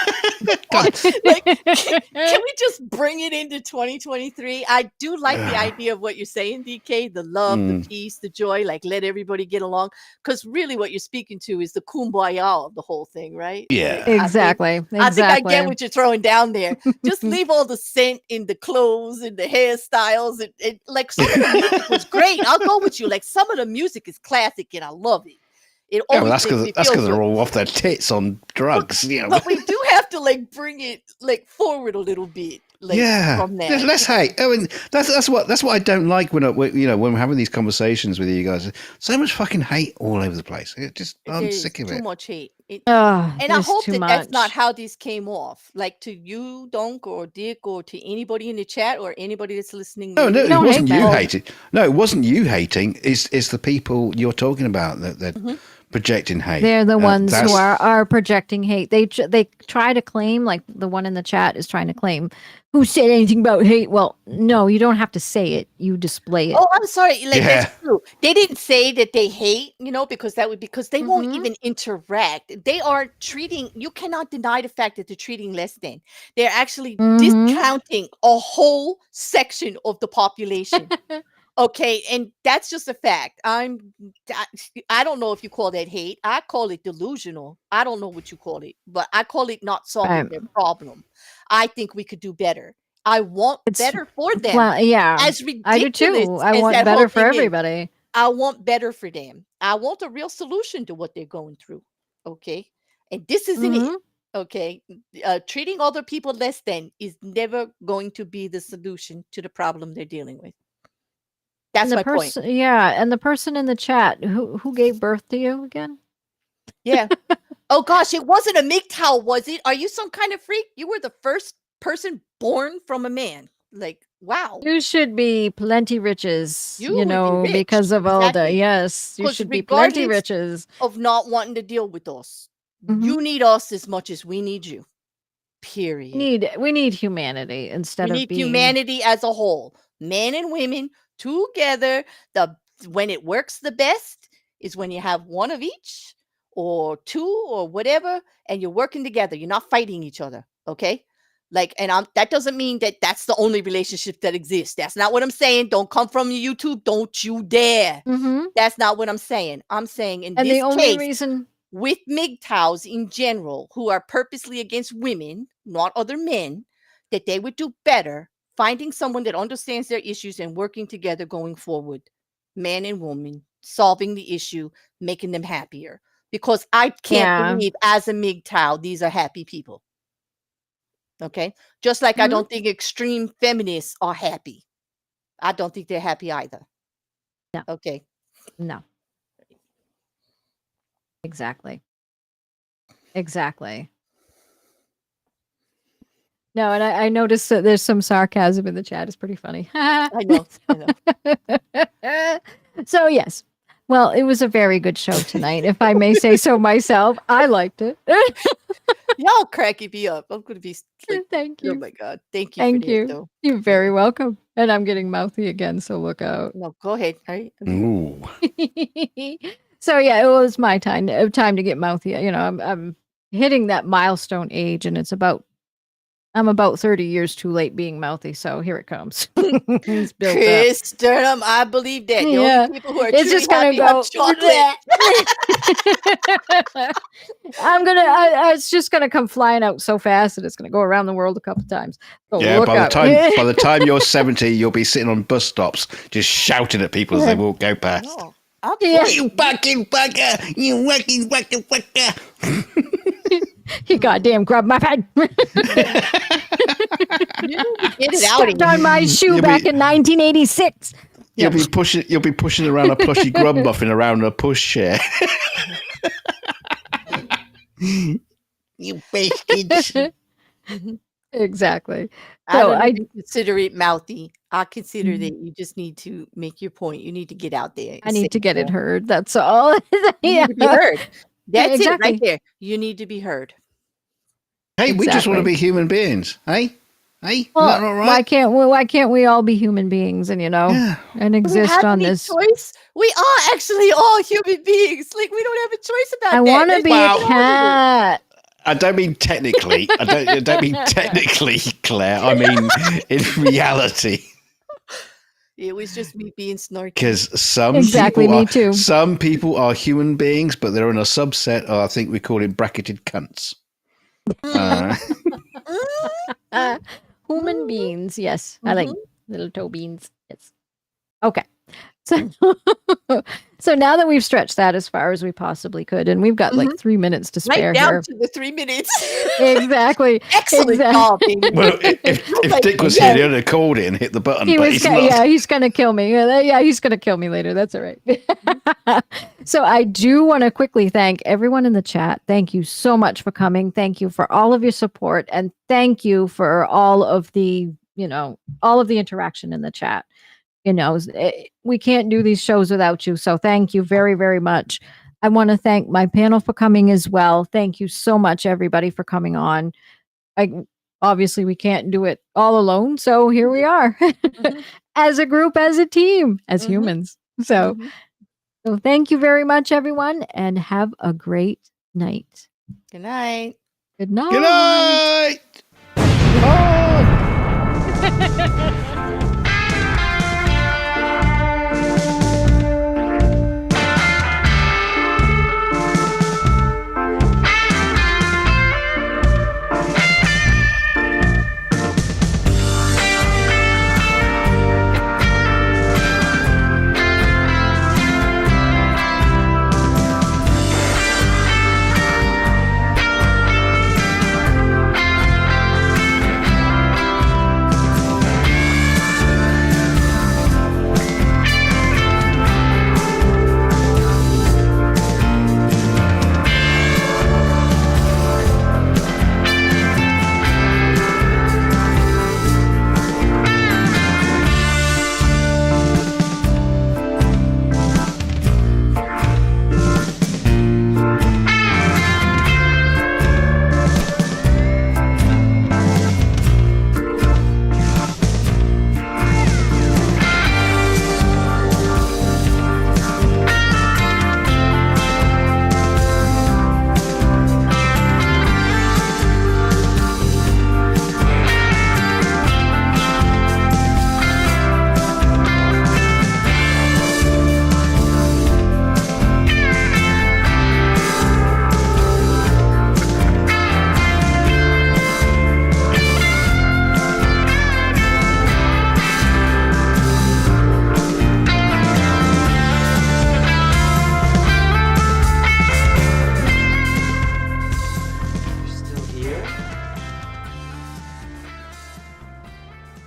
B: Like, can we just bring it into 2023? I do like the idea of what you're saying, DK, the love, the peace, the joy, like let everybody get along. Because really what you're speaking to is the kumbaya of the whole thing, right?
C: Yeah.
B: Like,
A: Exactly.
B: I think I get what you're throwing down there. Just leave all the scent in the clothes and the hairstyles. And like some of the music was great. I'll go with you. Like some of the music is classic and I love it. It
C: Yeah, well,
B: always
C: that's
B: makes me
C: because
B: feel
C: they're
B: good.
C: all off their tits on drugs. You know.
B: But we do have to like bring it like forward a little bit, like
C: Yeah,
B: from that.
C: let's hate. I mean, that's what I don't like when when we're having these conversations with you guys. So much fucking hate all over the place. I'm
B: There is
C: sick of
B: too
C: it.
B: much hate.
A: Oh,
B: And I
A: there's
B: hope
A: too
B: that
A: much.
B: that's not how this came off. Like to you, Donk, or Dick, or to anybody in the chat, or anybody that's listening.
C: No,
B: later.
C: it
A: Don't
C: wasn't
A: hate
C: you
A: them.
C: hating. No, it wasn't you hating. It's the people you're talking about that
B: Mm-hmm.
C: projecting hate.
A: They're the ones who
C: that's-
A: are projecting hate. They try to claim, like the one in the chat is trying to claim, who said anything about hate? Well, no, you don't have to say it. You display it.
B: Oh, I'm sorry. Like
C: Yeah.
B: that's true. They didn't say that they hate, because they won't
A: Mhm.
B: even interact. They are treating. You cannot deny the fact that they're treating less than. They're actually
A: Mhm.
B: discounting a whole section of the population. Okay, and that's just a fact. I don't know if you call that hate. I call it delusional. I don't know what you call it, but I call it not solving
A: Right.
B: their problem. I think we could do better. I want
A: It's
B: better for them.
A: yeah,
B: As
A: I do
B: ridiculous
A: too. I
B: as
A: want
B: that
A: better
B: whole
A: for
B: thing is,
A: everybody.
B: I want better for them. I want a real solution to what they're going through. Okay, and this isn't it.
A: Mhm.
B: Okay, treating other people less than is never going to be the solution to the problem they're dealing with. That's
A: And the
B: my point.
A: person, yeah, and the person in the chat who gave birth to you again?
B: Yeah. Oh gosh, it wasn't a MGTOW, was it? Are you some kind of freak? You were the first person born from a man. Like, wow.
A: You should be plenty riches,
B: You would be rich,
A: because of all the
B: exactly.
A: yes. You
B: 'Cause
A: should be plenty
B: regardless
A: riches.
B: of not wanting to deal with us.
A: Mhm.
B: You need us as much as we need you. Period.
A: We need humanity instead
B: We
A: of
B: need
A: being
B: humanity as a whole. Men and women together. When it works the best is when you have one of each or two or whatever, and you're working together. You're not fighting each other. Okay. Like, and that doesn't mean that that's the only relationship that exists. That's not what I'm saying. Don't come from YouTube. Don't you dare.
A: Mhm.
B: That's not what I'm saying. I'm saying in
A: And
B: this
A: the only
B: case,
A: reason
B: with MGTOWs in general, who are purposely against women, not other men, that they would do better finding someone that understands their issues and working together going forward, man and woman, solving the issue, making them happier. Because I can't
A: Yeah.
B: believe as a MGTOW, these are happy people. Okay. Just like I
A: Mhm.
B: don't think extreme feminists are happy. I don't think they're happy either.
A: No.
B: Okay.
A: No. Exactly. Exactly. No, and I noticed that there's some sarcasm in the chat. It's pretty funny.
B: I know.
A: So yes. Well, it was a very good show tonight, if I may say so myself. I liked it.
B: Y'all cracking me up. I'm gonna be like,
A: Thank
B: oh
A: you.
B: my god. Thank you
A: Thank
B: for that
A: you.
B: though.
A: You're very welcome. And I'm getting mouthy again, so look out.
B: No, go ahead. All right.
C: Ooh.
A: So yeah, it was my time to get mouthy. I'm hitting that milestone age, and I'm about 30 years too late being mouthy, so here it comes. It's built up.
B: Chris Sternum, I believe that. The
A: Yeah.
B: only people who are
A: It's
B: truly
A: just gonna
B: happy
A: go
B: have chocolate.
A: it's just gonna come flying out so fast that it's gonna go around the world a couple times. So
C: Yeah,
A: look
C: by
A: out.
C: the time you're 70, you'll be sitting on bus stops just shouting at people as they walk go past.
B: No, I'm
A: Yeah.
B: for it.
C: You fucking fucker! You fucking fucker!
A: You goddamn grub muffin.
B: You get it out of
A: Stepped on my shoe
C: You'll
A: back
C: be-
A: in 1986.
C: You'll be pushing around a plushy grub muffin around a push chair. You bastards!
A: Exactly.
B: I
A: So
B: don't
A: I-
B: even consider it mouthy. I consider
A: Mhm.
B: that you just need to make your point. You need to get out there.
A: I
B: and say
A: need to get it
B: more.
A: heard. That's all.
B: You
A: Yeah.
B: need to be heard. That's it
A: exactly.
B: right there. You need to be heard.
C: Hey, we just want to
A: Exactly.
C: be human beings. Hey, is
A: Well,
C: that not
A: why
C: right?
A: can't we all be human beings and
C: Yeah.
A: and
B: Do we
A: exist
B: have
A: on
B: any
A: this?
B: choice? We are actually all human beings. Like we don't have a choice about
A: I
B: that.
A: want to
B: There's
A: be
B: nothing
A: a
B: wrong with it.
A: cat.
C: I don't mean technically. I don't mean technically, Claire. I mean in reality.
B: It was just me being snarky.
C: Because some
A: Exactly,
C: people
A: me
C: are,
A: too.
C: Some people are human beings, but they're in a subset. Of, I think we call it bracketed cunts.
A: Human beings, yes. I like
B: Mhm.
A: little toe beans. Yes. Okay. So So now that we've stretched that as far as we possibly could, and we've got like 3 minutes to spare
B: Right down
A: here.
B: to the 3 minutes.
A: Exactly.
B: Excellent call, baby.
C: Well, if
B: Like,
C: Dick was
B: yeah.
C: here, he'd have called it and hit the button,
A: He
C: but
A: was,
C: he's not.
A: yeah, he's gonna kill me. Yeah, he's gonna kill me later. That's all right. So I do want to quickly thank everyone in the chat. Thank you so much for coming. Thank you for all of your support, and thank you for all of the, all of the interaction in the chat. We can't do these shows without you. So thank you very, very much. I want to thank my panel for coming as well. Thank you so much, everybody, for coming on. Obviously, we can't do it all alone. So here we are as a group, as a team, as humans. So thank you very much, everyone, and have a great night.
B: Good night.
A: Good night.
C: Good night. Oh.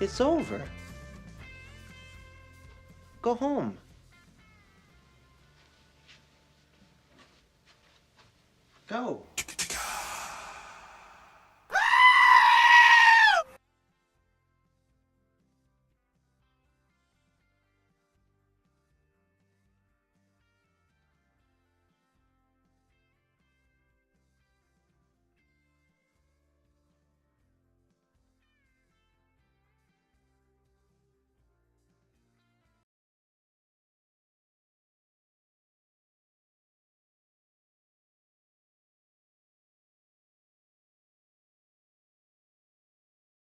G: It's over. Go home. Go.